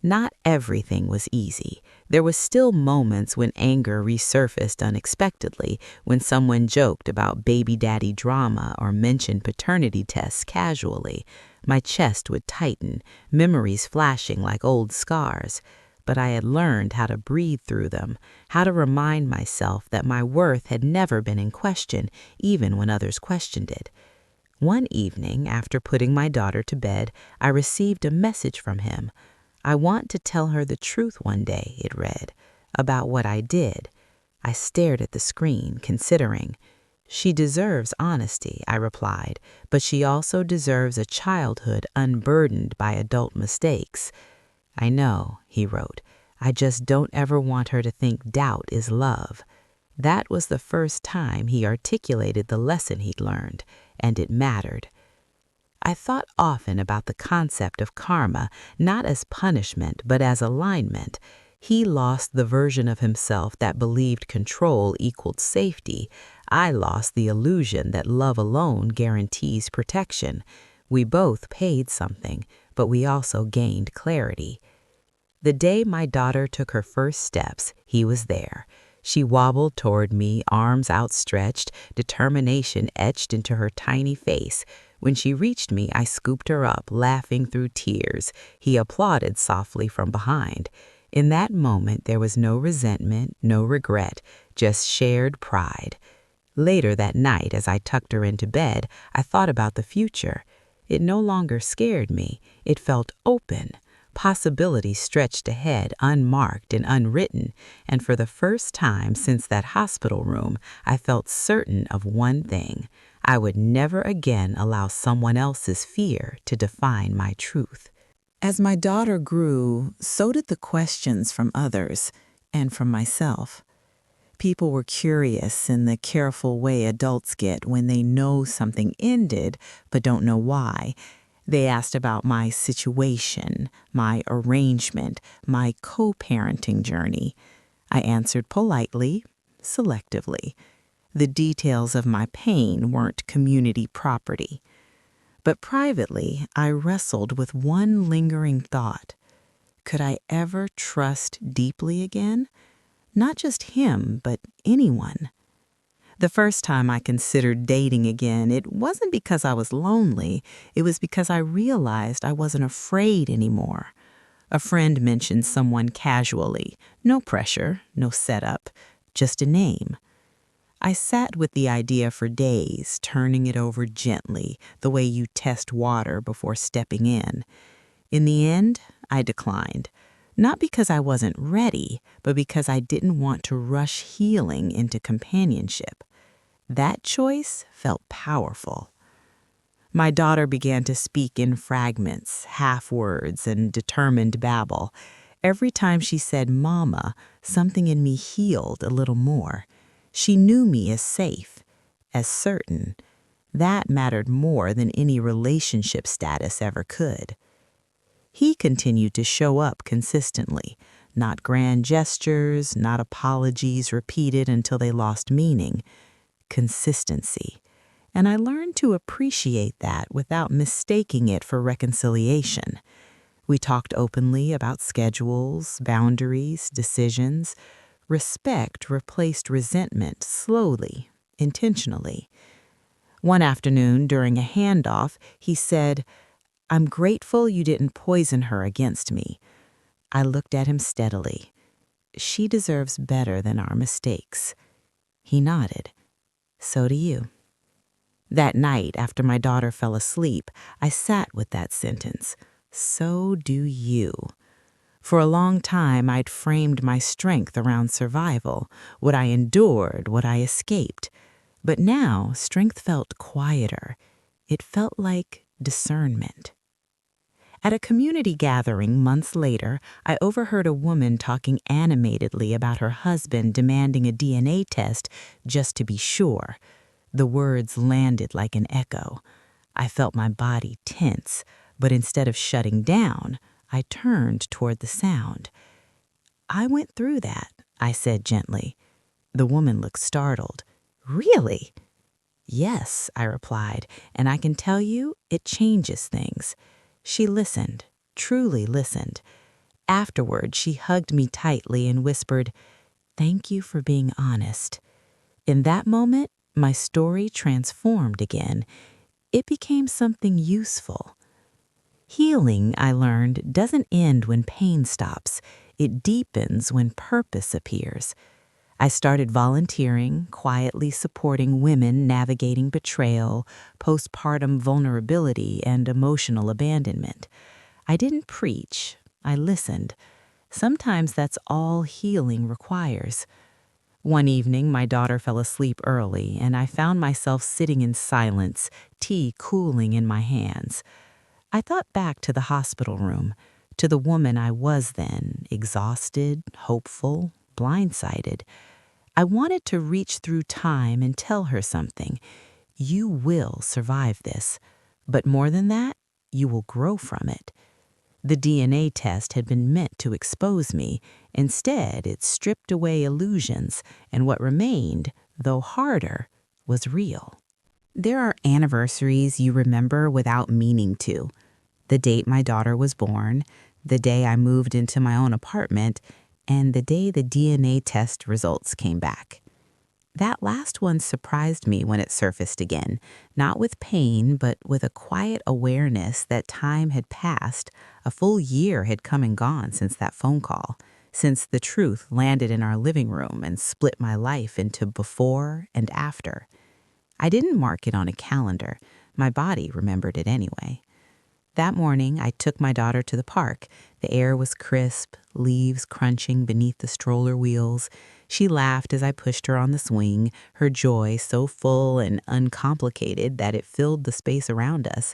Not everything was easy. There was still moments when anger resurfaced unexpectedly, when someone joked about baby daddy drama or mentioned paternity tests casually. My chest would tighten, memories flashing like old scars. But I had learned how to breathe through them, how to remind myself that my worth had never been in question, even when others questioned it. One evening, after putting my daughter to bed, I received a message from him. "I want to tell her the truth one day," it read, "about what I did." I stared at the screen, considering. "She deserves honesty," I replied, "but she also deserves a childhood unburdened by adult mistakes." "I know," he wrote, I just don't ever want her to think doubt is love. That was the first time he articulated the lesson he'd learned, and it mattered. I thought often about the concept of karma, not as punishment, but as alignment. He lost the version of himself that believed control equaled safety. I lost the illusion that love alone guarantees protection. We both paid something, but we also gained clarity. The day my daughter took her first steps, he was there. She wobbled toward me, arms outstretched, determination etched into her tiny face. When she reached me, I scooped her up, laughing through tears. He applauded softly from behind. In that moment, there was no resentment, no regret, just shared pride. Later that night, as I tucked her into bed, I thought about the future. It no longer scared me. It felt open. Possibilities stretched ahead, unmarked and unwritten, and for the first time since that hospital room, I felt certain of one thing. I would never again allow someone else's fear to define my truth. As my daughter grew, so did the questions from others and from myself. People were curious in the careful way adults get when they know something ended but don't know why. They asked about my situation, my arrangement, my co-parenting journey. I answered politely, selectively. The details of my pain weren't community property. But privately, I wrestled with one lingering thought. Could I ever trust deeply again? Not just him, but anyone. The first time I considered dating again, it wasn't because I was lonely. It was because I realized I wasn't afraid anymore. A friend mentioned someone casually. No pressure, no setup, just a name. I sat with the idea for days, turning it over gently, the way you test water before stepping in. In the end, I declined. Not because I wasn't ready, but because I didn't want to rush healing into companionship. That choice felt powerful. My daughter began to speak in fragments, half words, and determined babble. Every time she said mama, something in me healed a little more. She knew me as safe, as certain. That mattered more than any relationship status ever could. He continued to show up consistently, not grand gestures, not apologies repeated until they lost meaning. Consistency. And I learned to appreciate that without mistaking it for reconciliation. We talked openly about schedules, boundaries, decisions. Respect replaced resentment slowly, intentionally. One afternoon, during a handoff, he said, "I'm grateful you didn't poison her against me." I looked at him steadily. "She deserves better than our mistakes." He nodded. "So do you." That night, after my daughter fell asleep, I sat with that sentence. So do you. For a long time, I'd framed my strength around survival, what I endured, what I escaped. But now, strength felt quieter. It felt like discernment. At a community gathering months later, I overheard a woman talking animatedly about her husband demanding a DNA test just to be sure. The words landed like an echo. I felt my body tense, but instead of shutting down, I turned toward the sound. "I went through that," I said gently. The woman looked startled. "Really?" "Yes," I replied, "and I can tell you it changes things." She listened, truly listened. Afterward, she hugged me tightly and whispered, "Thank you for being honest." In that moment, my story transformed again. It became something useful. Healing, I learned, doesn't end when pain stops. It deepens when purpose appears. I started volunteering, quietly supporting women navigating betrayal, postpartum vulnerability, and emotional abandonment. I didn't preach, I listened. Sometimes that's all healing requires. One evening, my daughter fell asleep early, and I found myself sitting in silence, tea cooling in my hands. I thought back to the hospital room, to the woman I was then, exhausted, hopeful, blindsided. I wanted to reach through time and tell her something. You will survive this. But more than that, you will grow from it. The DNA test had been meant to expose me. Instead, it stripped away illusions, and what remained, though harder, was real. There are anniversaries you remember without meaning to. The date my daughter was born, the day I moved into my own apartment, and the day the DNA test results came back. That last one surprised me when it surfaced again, not with pain, but with a quiet awareness that time had passed. A full year had come and gone since that phone call, since the truth landed in our living room and split my life into before and after. I didn't mark it on a calendar. My body remembered it anyway. That morning, I took my daughter to the park. The air was crisp, leaves crunching beneath the stroller wheels. She laughed as I pushed her on the swing, her joy so full and uncomplicated that it filled the space around us.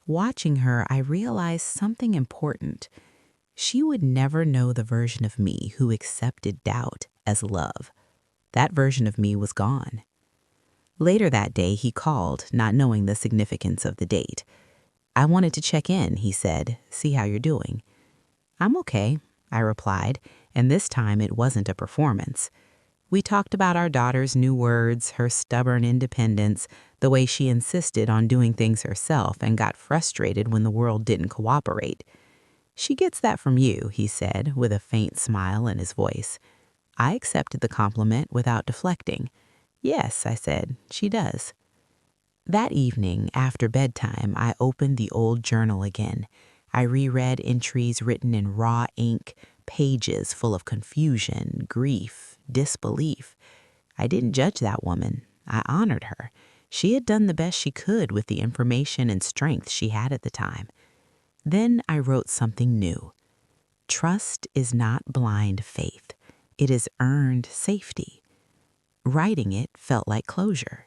Watching her, I realized something important. She would never know the version of me who accepted doubt as love. That version of me was gone. Later that day, he called, not knowing the significance of the date. I wanted to check in, he said, see how you're doing. I'm okay, I replied, and this time it wasn't a performance. We talked about our daughter's new words, her stubborn independence, the way she insisted on doing things herself and got frustrated when the world didn't cooperate. She gets that from you, he said, with a faint smile in his voice. I accepted the compliment without deflecting. Yes, I said, she does. That evening, after bedtime, I opened the old journal again. I reread entries written in raw ink, pages full of confusion, grief, disbelief. I didn't judge that woman. I honored her. She had done the best she could with the information and strength she had at the time. Then I wrote something new. Trust is not blind faith. It is earned safety. Writing it felt like closure.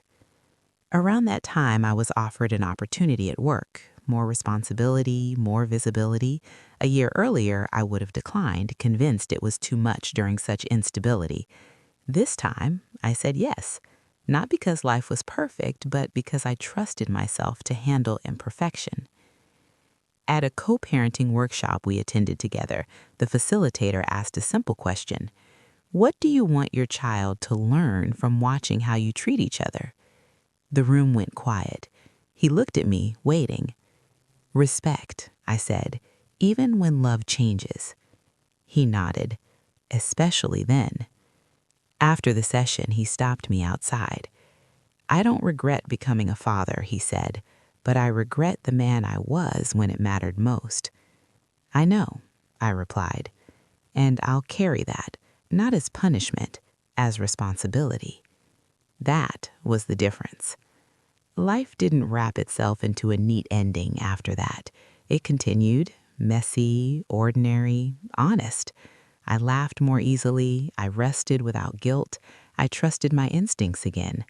Around that time, I was offered an opportunity at work, more responsibility, more visibility. A year earlier, I would have declined, convinced it was too much during such instability. This time, I said yes, not because life was perfect, but because I trusted myself to handle imperfection. At a co-parenting workshop we attended together, the facilitator asked a simple question. What do you want your child to learn from watching how you treat each other? The room went quiet. He looked at me, waiting. Respect, I said, even when love changes. He nodded, especially then. After the session, he stopped me outside. I don't regret becoming a father, he said, but I regret the man I was when it mattered most. I know, I replied, and I'll carry that, not as punishment, as responsibility. That was the difference. Life didn't wrap itself into a neat ending after that. It continued, messy, ordinary, honest. I laughed more easily. I rested without guilt. I trusted my instincts again.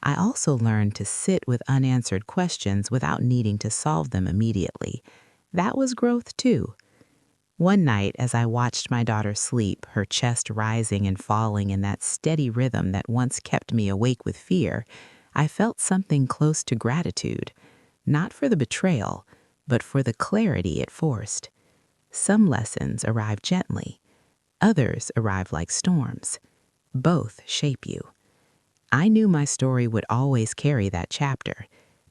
I also learned to sit with unanswered questions without needing to solve them immediately. That was growth, too. One night, as I watched my daughter sleep, her chest rising and falling in that steady rhythm that once kept me awake with fear, I felt something close to gratitude, not for the betrayal, but for the clarity it forced. Some lessons arrive gently. Others arrive like storms. Both shape you. I knew my story would always carry that chapter,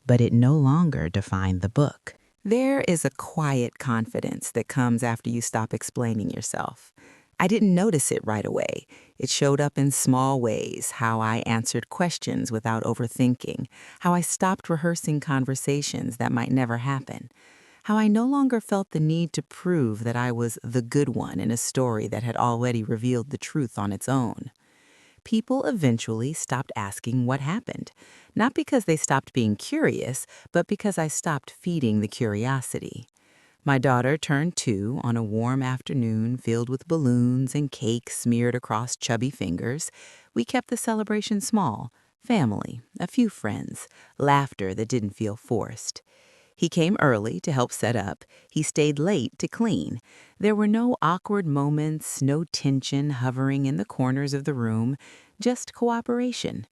but it no longer defined the book. There is a quiet confidence that comes after you stop explaining yourself. I didn't notice it right away. It showed up in small ways, how I answered questions without overthinking, how I stopped rehearsing conversations that might never happen, how I no longer felt the need to prove that I was the good one in a story that had already revealed the truth on its own. People eventually stopped asking what happened, not because they stopped being curious, but because I stopped feeding the curiosity. My daughter turned 2 on a warm afternoon filled with balloons and cake smeared across chubby fingers. We kept the celebration small, family, a few friends, laughter that didn't feel forced. He came early to help set up. He stayed late to clean. There were no awkward moments, no tension hovering in the corners of the room, just cooperation.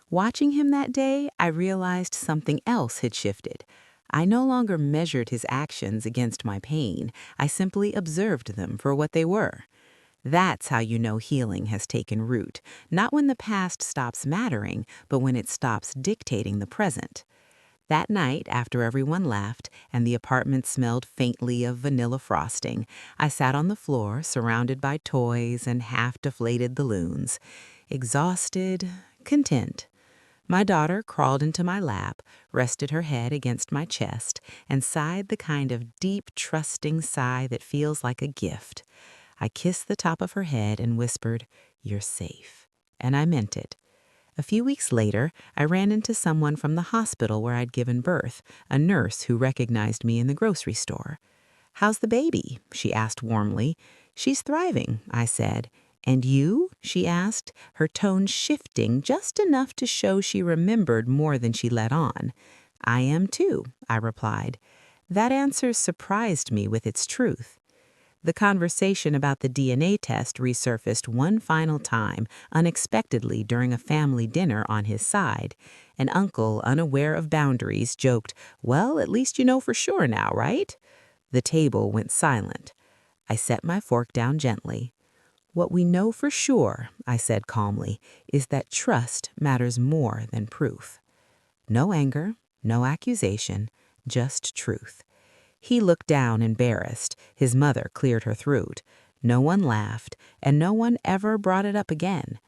Watching him that day, I realized something else had shifted. I no longer measured his actions against my pain. I simply observed them for what they were. That's how you know healing has taken root, not when the past stops mattering, but when it stops dictating the present. That night, after everyone left and the apartment smelled faintly of vanilla frosting, I sat on the floor surrounded by toys and half-deflated balloons, exhausted, content. My daughter crawled into my lap, rested her head against my chest, and sighed the kind of deep, trusting sigh that feels like a gift. I kissed the top of her head and whispered, "You're safe." And I meant it. A few weeks later, I ran into someone from the hospital where I'd given birth, a nurse who recognized me in the grocery store. "How's the baby?" she asked warmly. "She's thriving," I said. "And you?" she asked, her tone shifting just enough to show she remembered more than she let on. "I am too," I replied. That answer surprised me with its truth. The conversation about the DNA test resurfaced one final time, unexpectedly during a family dinner on his side. An uncle, unaware of boundaries, joked, "Well, at least you know for sure now, right?" The table went silent. I set my fork down gently. "What we know for sure," I said calmly, "is that trust matters more than proof." No anger, no accusation, just truth. He looked down embarrassed. His mother cleared her throat. No one laughed, and no one ever brought it up again.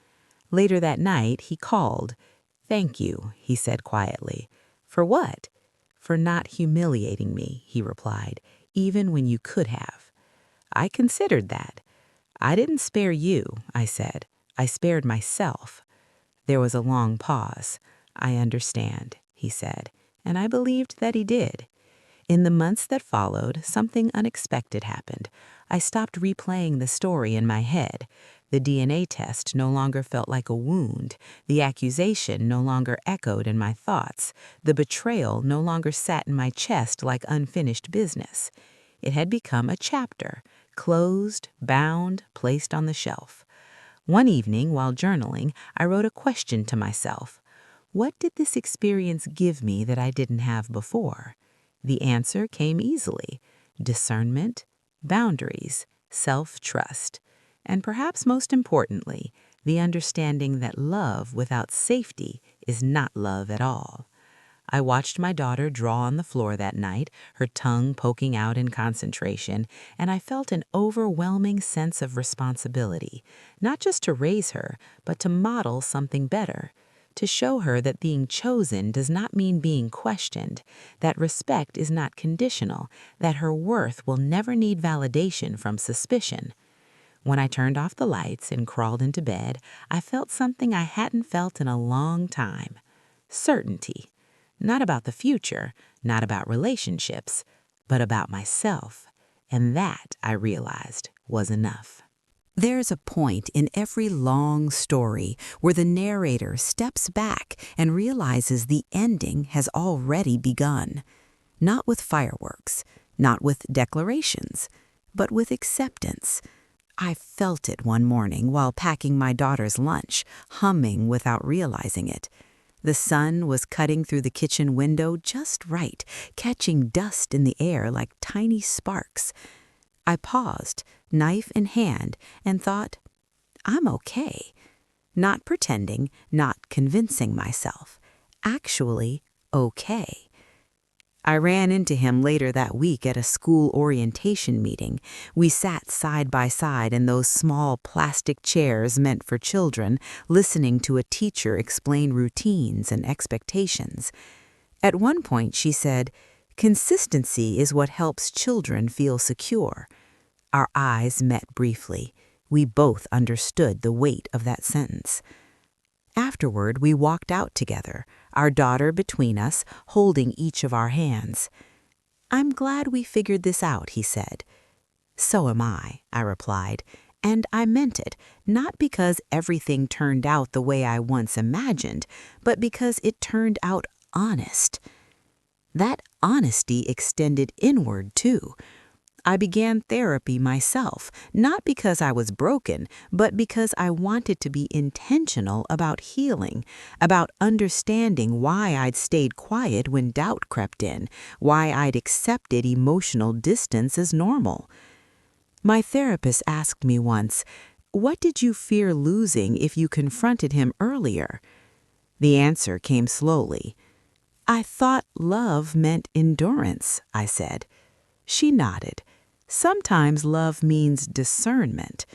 Later that night, he called. "Thank you," he said quietly. "For what?" "For not humiliating me," he replied, "even when you could have." I considered that. "I didn't spare you," I said. "I spared myself." There was a long pause. "I understand," he said, and I believed that he did. In the months that followed, something unexpected happened. I stopped replaying the story in my head. The DNA test no longer felt like a wound. The accusation no longer echoed in my thoughts. The betrayal no longer sat in my chest like unfinished business. It had become a chapter, closed, bound, placed on the shelf. One evening, while journaling, I wrote a question to myself. What did this experience give me that I didn't have before? The answer came easily: discernment, boundaries, self-trust, and perhaps most importantly, the understanding that love without safety is not love at all. I watched my daughter draw on the floor that night, her tongue poking out in concentration, and I felt an overwhelming sense of responsibility, not just to raise her, but to model something better. To show her that being chosen does not mean being questioned, that respect is not conditional, that her worth will never need validation from suspicion. When I turned off the lights and crawled into bed, I felt something I hadn't felt in a long time. Certainty. Not about the future, not about relationships, but about myself. And that, I realized, was enough. There's a point in every long story where the narrator steps back and realizes the ending has already begun. Not with fireworks, not with declarations, but with acceptance. I felt it one morning while packing my daughter's lunch, humming without realizing it. The sun was cutting through the kitchen window just right, catching dust in the air like tiny sparks. I paused, knife in hand, and thought, I'm okay. Not pretending, not convincing myself. Actually okay. I ran into him later that week at a school orientation meeting. We sat side by side in those small plastic chairs meant for children, listening to a teacher explain routines and expectations. At one point, she said, "Consistency is what helps children feel secure." Our eyes met briefly. We both understood the weight of that sentence. Afterward, we walked out together, our daughter between us, holding each of our hands. "I'm glad we figured this out," he said. "So am I replied, and I meant it, not because everything turned out the way I once imagined, but because it turned out honest. That honesty extended inward, too. I began therapy myself, not because I was broken, but because I wanted to be intentional about healing, about understanding why I'd stayed quiet when doubt crept in, why I'd accepted emotional distance as normal. My therapist asked me once, "What did you fear losing if you confronted him earlier?" The answer came slowly. "I thought love meant endurance," I said. She nodded. "Sometimes love means discernment."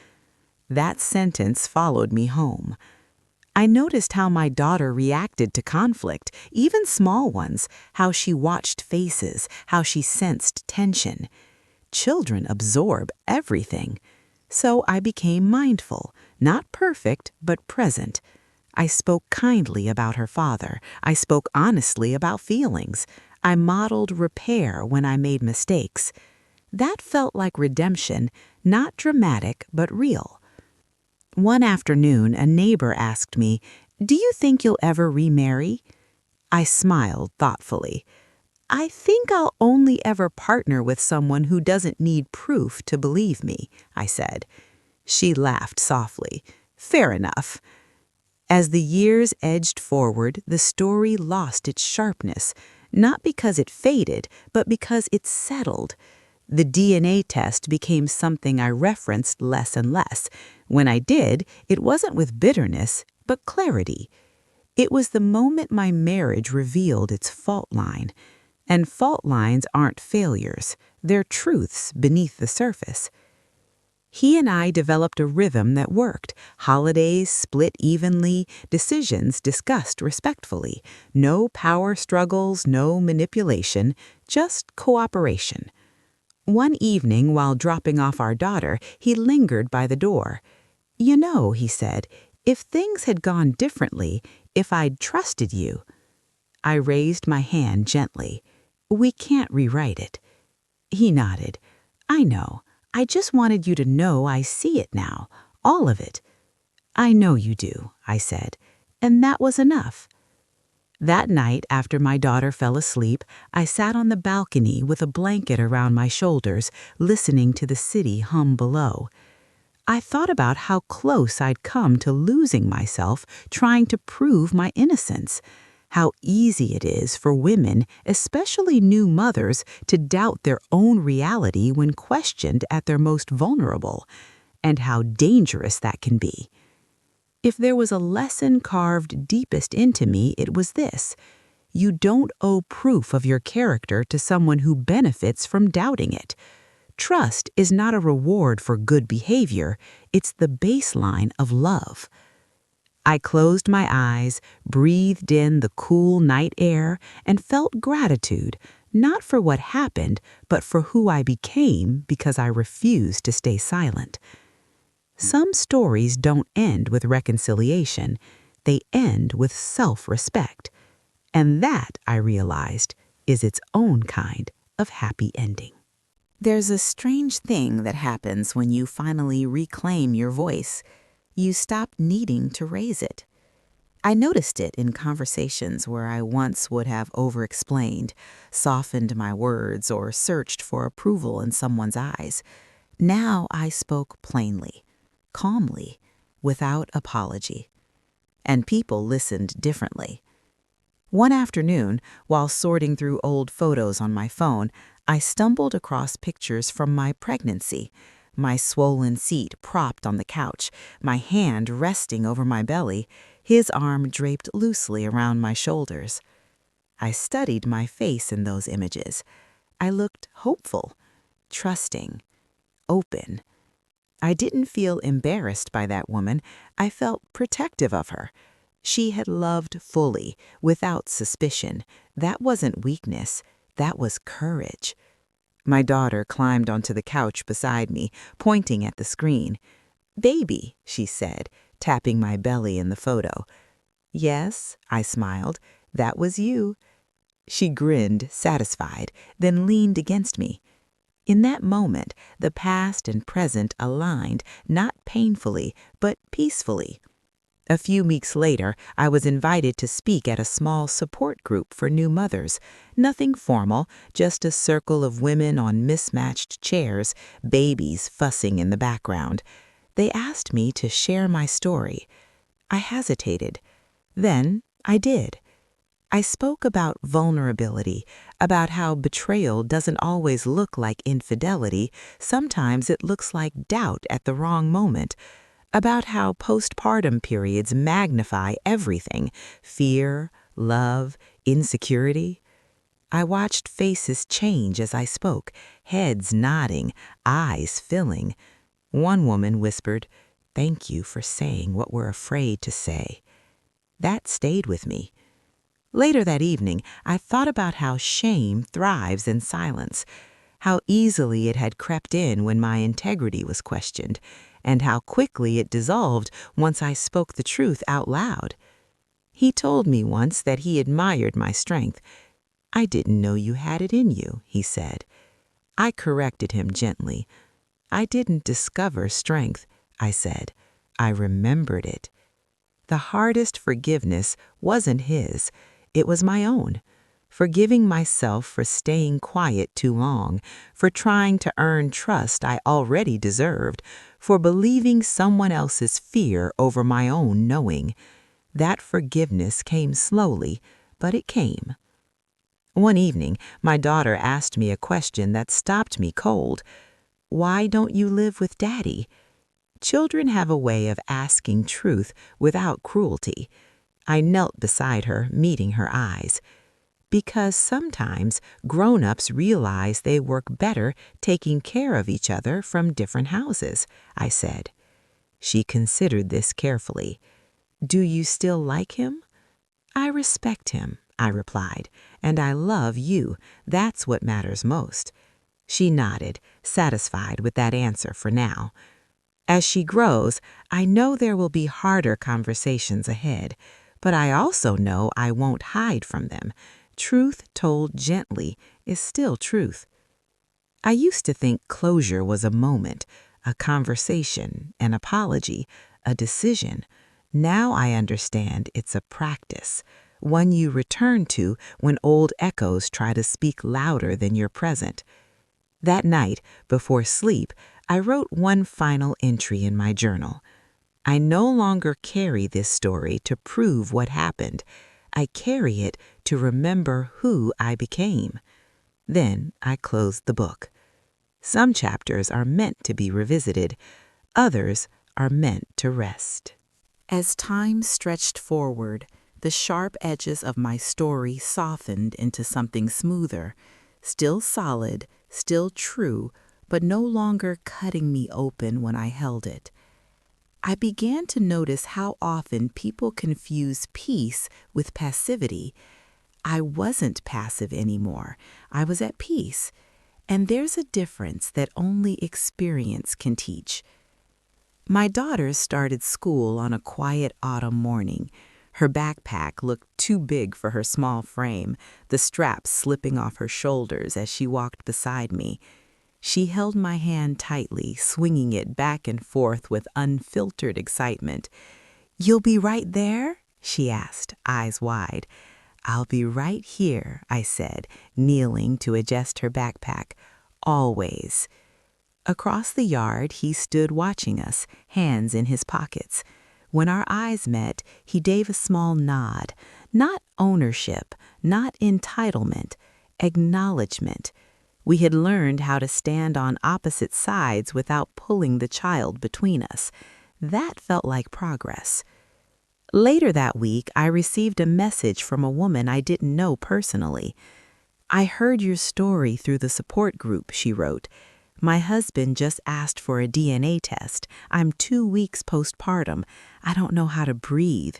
That sentence followed me home. I noticed how my daughter reacted to conflict, even small ones, how she watched faces, how she sensed tension. Children absorb everything. So I became mindful, not perfect, but present. I spoke kindly about her father. I spoke honestly about feelings. I modeled repair when I made mistakes. That felt like redemption, not dramatic, but real. One afternoon, a neighbor asked me, "Do you think you'll ever remarry?" I smiled thoughtfully. "I think I'll only ever partner with someone who doesn't need proof to believe me," I said. She laughed softly. "Fair enough." As the years edged forward, the story lost its sharpness, not because it faded, but because it settled. The DNA test became something I referenced less and less. When I did, it wasn't with bitterness, but clarity. It was the moment my marriage revealed its fault line. And fault lines aren't failures, they're truths beneath the surface. He and I developed a rhythm that worked. Holidays split evenly, decisions discussed respectfully. No power struggles, no manipulation, just cooperation. One evening, while dropping off our daughter, he lingered by the door. "You know," he said, "if things had gone differently, if I'd trusted you." I raised my hand gently. "We can't rewrite it." He nodded. "I know. I just wanted you to know I see it now. All of it." "I know you do," I said. And that was enough. That night, after my daughter fell asleep, I sat on the balcony with a blanket around my shoulders, listening to the city hum below. I thought about how close I'd come to losing myself trying to prove my innocence. How easy it is for women, especially new mothers, to doubt their own reality when questioned at their most vulnerable, and how dangerous that can be. If there was a lesson carved deepest into me, it was this: you don't owe proof of your character to someone who benefits from doubting it. Trust is not a reward for good behavior, it's the baseline of love. I closed my eyes, breathed in the cool night air, and felt gratitude, not for what happened, but for who I became because I refused to stay silent. Some stories don't end with reconciliation. They end with self-respect. And that, I realized, is its own kind of happy ending. There's a strange thing that happens when you finally reclaim your voice. You stop needing to raise it. I noticed it in conversations where I once would have over-explained, softened my words, or searched for approval in someone's eyes. Now I spoke plainly, calmly, without apology. And people listened differently. One afternoon, while sorting through old photos on my phone, I stumbled across pictures from my pregnancy. My swollen seat propped on the couch, my hand resting over my belly, his arm draped loosely around my shoulders. I studied my face in those images. I looked hopeful, trusting, open. I didn't feel embarrassed by that woman. I felt protective of her. She had loved fully, without suspicion. That wasn't weakness. That was courage. My daughter climbed onto the couch beside me, pointing at the screen. "Baby," she said, tapping my belly in the photo. "Yes," I smiled. "That was you." She grinned, satisfied, then leaned against me. In that moment, the past and present aligned, not painfully, but peacefully. A few weeks later, I was invited to speak at a small support group for new mothers. Nothing formal, just a circle of women on mismatched chairs, babies fussing in the background. They asked me to share my story. I hesitated. Then I did. I spoke about vulnerability, about how betrayal doesn't always look like infidelity. Sometimes it looks like doubt at the wrong moment. About how postpartum periods magnify everything: fear, love, insecurity. I watched faces change as I spoke, heads nodding, eyes filling. One woman whispered, "Thank you for saying what we're afraid to say." That stayed with me. Later that evening, I thought about how shame thrives in silence, how easily it had crept in when my integrity was questioned, and how quickly it dissolved once I spoke the truth out loud. He told me once that he admired my strength. "I didn't know you had it in you," he said. I corrected him gently. "I didn't discover strength," I said. "I remembered it." The hardest forgiveness wasn't his. It was my own. Forgiving myself for staying quiet too long, for trying to earn trust I already deserved, for believing someone else's fear over my own knowing. That forgiveness came slowly, but it came. One evening, my daughter asked me a question that stopped me cold. "Why don't you live with Daddy?" Children have a way of asking truth without cruelty. I knelt beside her, meeting her eyes. "Because sometimes grown-ups realize they work better taking care of each other from different houses," I said. She considered this carefully. "Do you still like him?" "I respect him," I replied, "and I love you. That's what matters most." She nodded, satisfied with that answer for now. As she grows, I know there will be harder conversations ahead, but I also know I won't hide from them. Truth told gently is still truth. I used to think closure was a moment, a conversation, an apology, a decision. Now I understand it's a practice, one you return to when old echoes try to speak louder than your present. That night, before sleep, I wrote one final entry in my journal. I no longer carry this story to prove what happened. I carry it to remember who I became. Then I closed the book. Some chapters are meant to be revisited. Others are meant to rest. As time stretched forward, the sharp edges of my story softened into something smoother, still solid, still true, but no longer cutting me open when I held it. I began to notice how often people confuse peace with passivity. I wasn't passive anymore. I was at peace. And there's a difference that only experience can teach. My daughter started school on a quiet autumn morning. Her backpack looked too big for her small frame, the straps slipping off her shoulders as she walked beside me. She held my hand tightly, swinging it back and forth with unfiltered excitement. "You'll be right there?" she asked, eyes wide. "I'll be right here," I said, kneeling to adjust her backpack. "Always." Across the yard, he stood watching us, hands in his pockets. When our eyes met, he gave a small nod. Not ownership, not entitlement, acknowledgement. We had learned how to stand on opposite sides without pulling the child between us. That felt like progress. Later that week, I received a message from a woman I didn't know personally. "I heard your story through the support group," she wrote. "My husband just asked for a DNA test. I'm 2 weeks postpartum. I don't know how to breathe."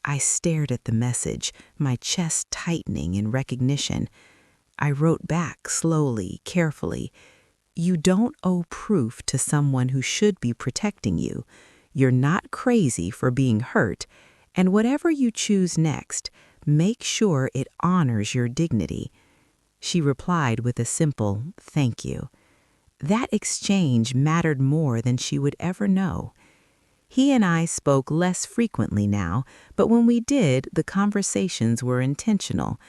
I stared at the message, my chest tightening in recognition. I wrote back slowly, carefully. "You don't owe proof to someone who should be protecting you. You're not crazy for being hurt, and whatever you choose next, make sure it honors your dignity." She replied with a simple "thank you." That exchange mattered more than she would ever know. He and I spoke less frequently now, but when we did, the conversations were intentional.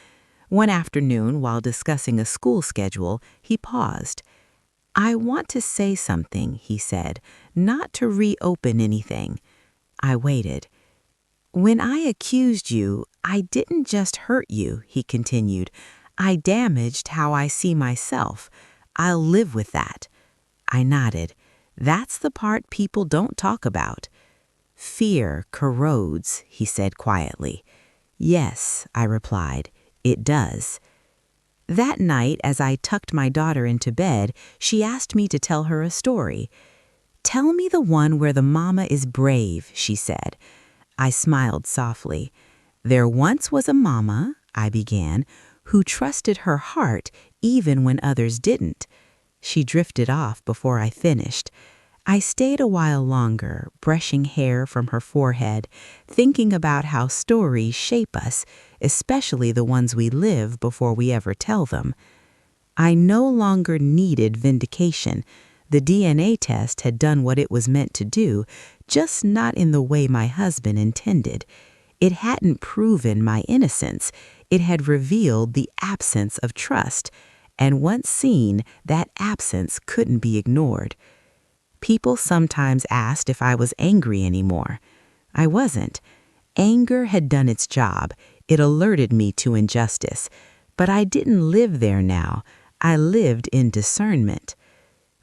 One afternoon, while discussing a school schedule, he paused. "I want to say something," he said, "not to reopen anything." I waited. "When I accused you, I didn't just hurt you," he continued. "I damaged how I see myself. I'll live with that." I nodded. "That's the part people don't talk about." "Fear corrodes," he said quietly. "Yes," I replied, "it does." That night, as I tucked my daughter into bed, she asked me to tell her a story. "Tell me the one where the mama is brave," she said. I smiled softly. "There once was a mama," I began, "who trusted her heart even when others didn't." She drifted off before I finished. I stayed a while longer, brushing hair from her forehead, thinking about how stories shape us, especially the ones we live before we ever tell them. I no longer needed vindication. The DNA test had done what it was meant to do, just not in the way my husband intended. It hadn't proven my innocence. It had revealed the absence of trust. And once seen, that absence couldn't be ignored. People sometimes asked if I was angry anymore. I wasn't. Anger had done its job. It alerted me to injustice. But I didn't live there now. I lived in discernment.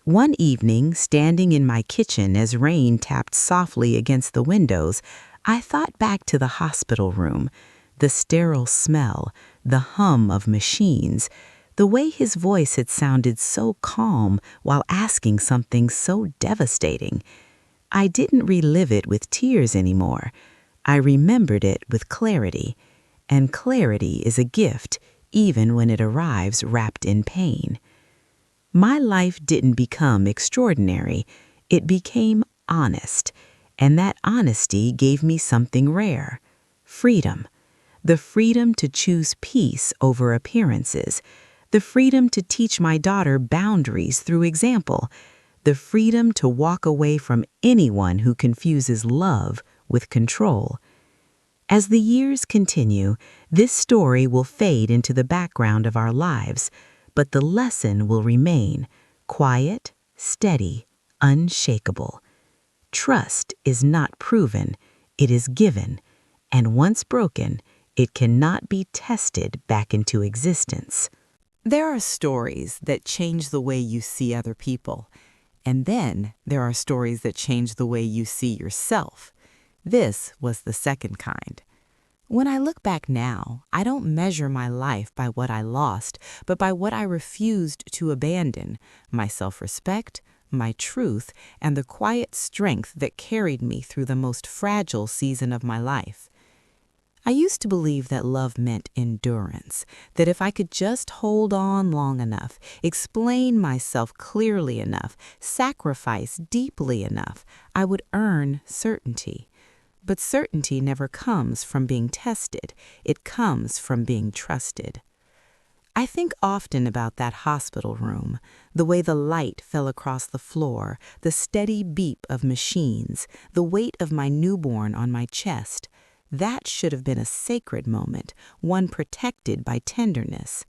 One evening, standing in my kitchen as rain tapped softly against the windows, I thought back to the hospital room, the sterile smell, the hum of machines, the way his voice had sounded so calm while asking something so devastating. I didn't relive it with tears anymore. I remembered it with clarity, and clarity is a gift, even when it arrives wrapped in pain. My life didn't become extraordinary. It became honest, and that honesty gave me something rare: freedom. The freedom to choose peace over appearances, the freedom to teach my daughter boundaries through example, the freedom to walk away from anyone who confuses love with control. As the years continue, this story will fade into the background of our lives, but the lesson will remain: quiet, steady, unshakable. Trust is not proven, it is given, and once broken, it cannot be tested back into existence. There are stories that change the way you see other people, and then there are stories that change the way you see yourself. This was the second kind. When I look back now, I don't measure my life by what I lost, but by what I refused to abandon: my self-respect, my truth, and the quiet strength that carried me through the most fragile season of my life. I used to believe that love meant endurance, that if I could just hold on long enough, explain myself clearly enough, sacrifice deeply enough, I would earn certainty. But certainty never comes from being tested. It comes from being trusted. I think often about that hospital room, the way the light fell across the floor, the steady beep of machines, the weight of my newborn on my chest. That should have been a sacred moment, one protected by tenderness.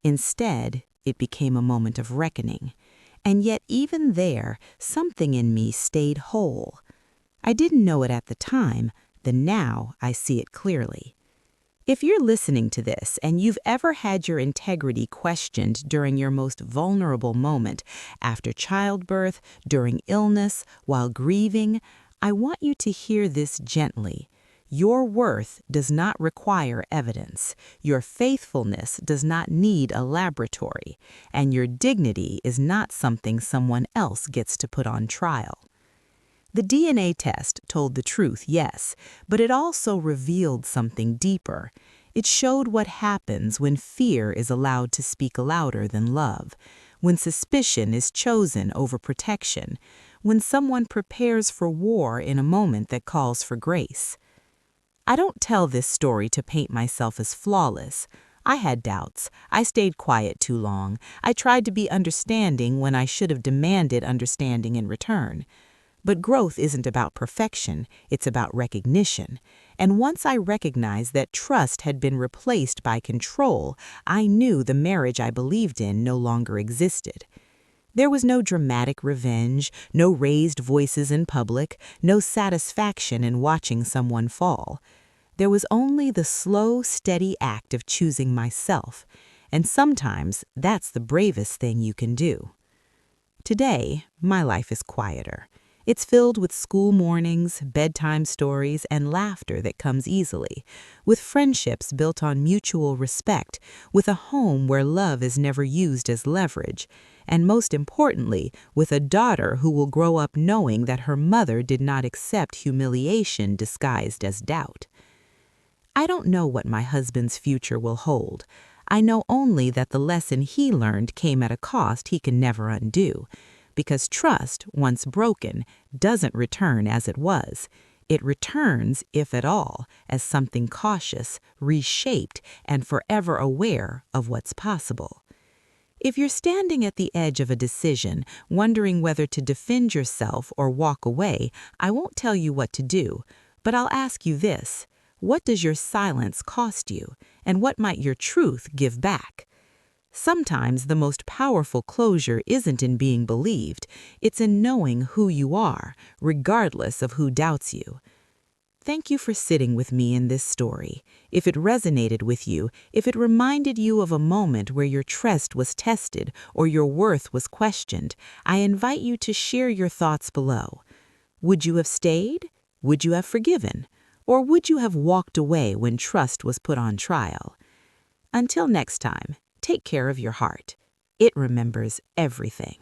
Instead, it became a moment of reckoning. And yet even there, something in me stayed whole. I didn't know it at the time, then now I see it clearly. If you're listening to this and you've ever had your integrity questioned during your most vulnerable moment, after childbirth, during illness, while grieving, I want you to hear this gently. Your worth does not require evidence. Your faithfulness does not need a laboratory. And your dignity is not something someone else gets to put on trial. The DNA test told the truth, yes, but it also revealed something deeper. It showed what happens when fear is allowed to speak louder than love, when suspicion is chosen over protection, when someone prepares for war in a moment that calls for grace. I don't tell this story to paint myself as flawless. I had doubts. I stayed quiet too long. I tried to be understanding when I should have demanded understanding in return. But growth isn't about perfection, it's about recognition. And once I recognized that trust had been replaced by control, I knew the marriage I believed in no longer existed. There was no dramatic revenge, no raised voices in public, no satisfaction in watching someone fall. There was only the slow, steady act of choosing myself, and sometimes that's the bravest thing you can do. Today, my life is quieter. It's filled with school mornings, bedtime stories, and laughter that comes easily, with friendships built on mutual respect, with a home where love is never used as leverage, and most importantly, with a daughter who will grow up knowing that her mother did not accept humiliation disguised as doubt. I don't know what my husband's future will hold. I know only that the lesson he learned came at a cost he can never undo. Because trust, once broken, doesn't return as it was. It returns, if at all, as something cautious, reshaped, and forever aware of what's possible. If you're standing at the edge of a decision, wondering whether to defend yourself or walk away, I won't tell you what to do, but I'll ask you this. What does your silence cost you, and what might your truth give back? Sometimes the most powerful closure isn't in being believed, it's in knowing who you are, regardless of who doubts you. Thank you for sitting with me in this story. If it resonated with you, if it reminded you of a moment where your trust was tested or your worth was questioned, I invite you to share your thoughts below. Would you have stayed? Would you have forgiven? Or would you have walked away when trust was put on trial? Until next time, take care of your heart. It remembers everything.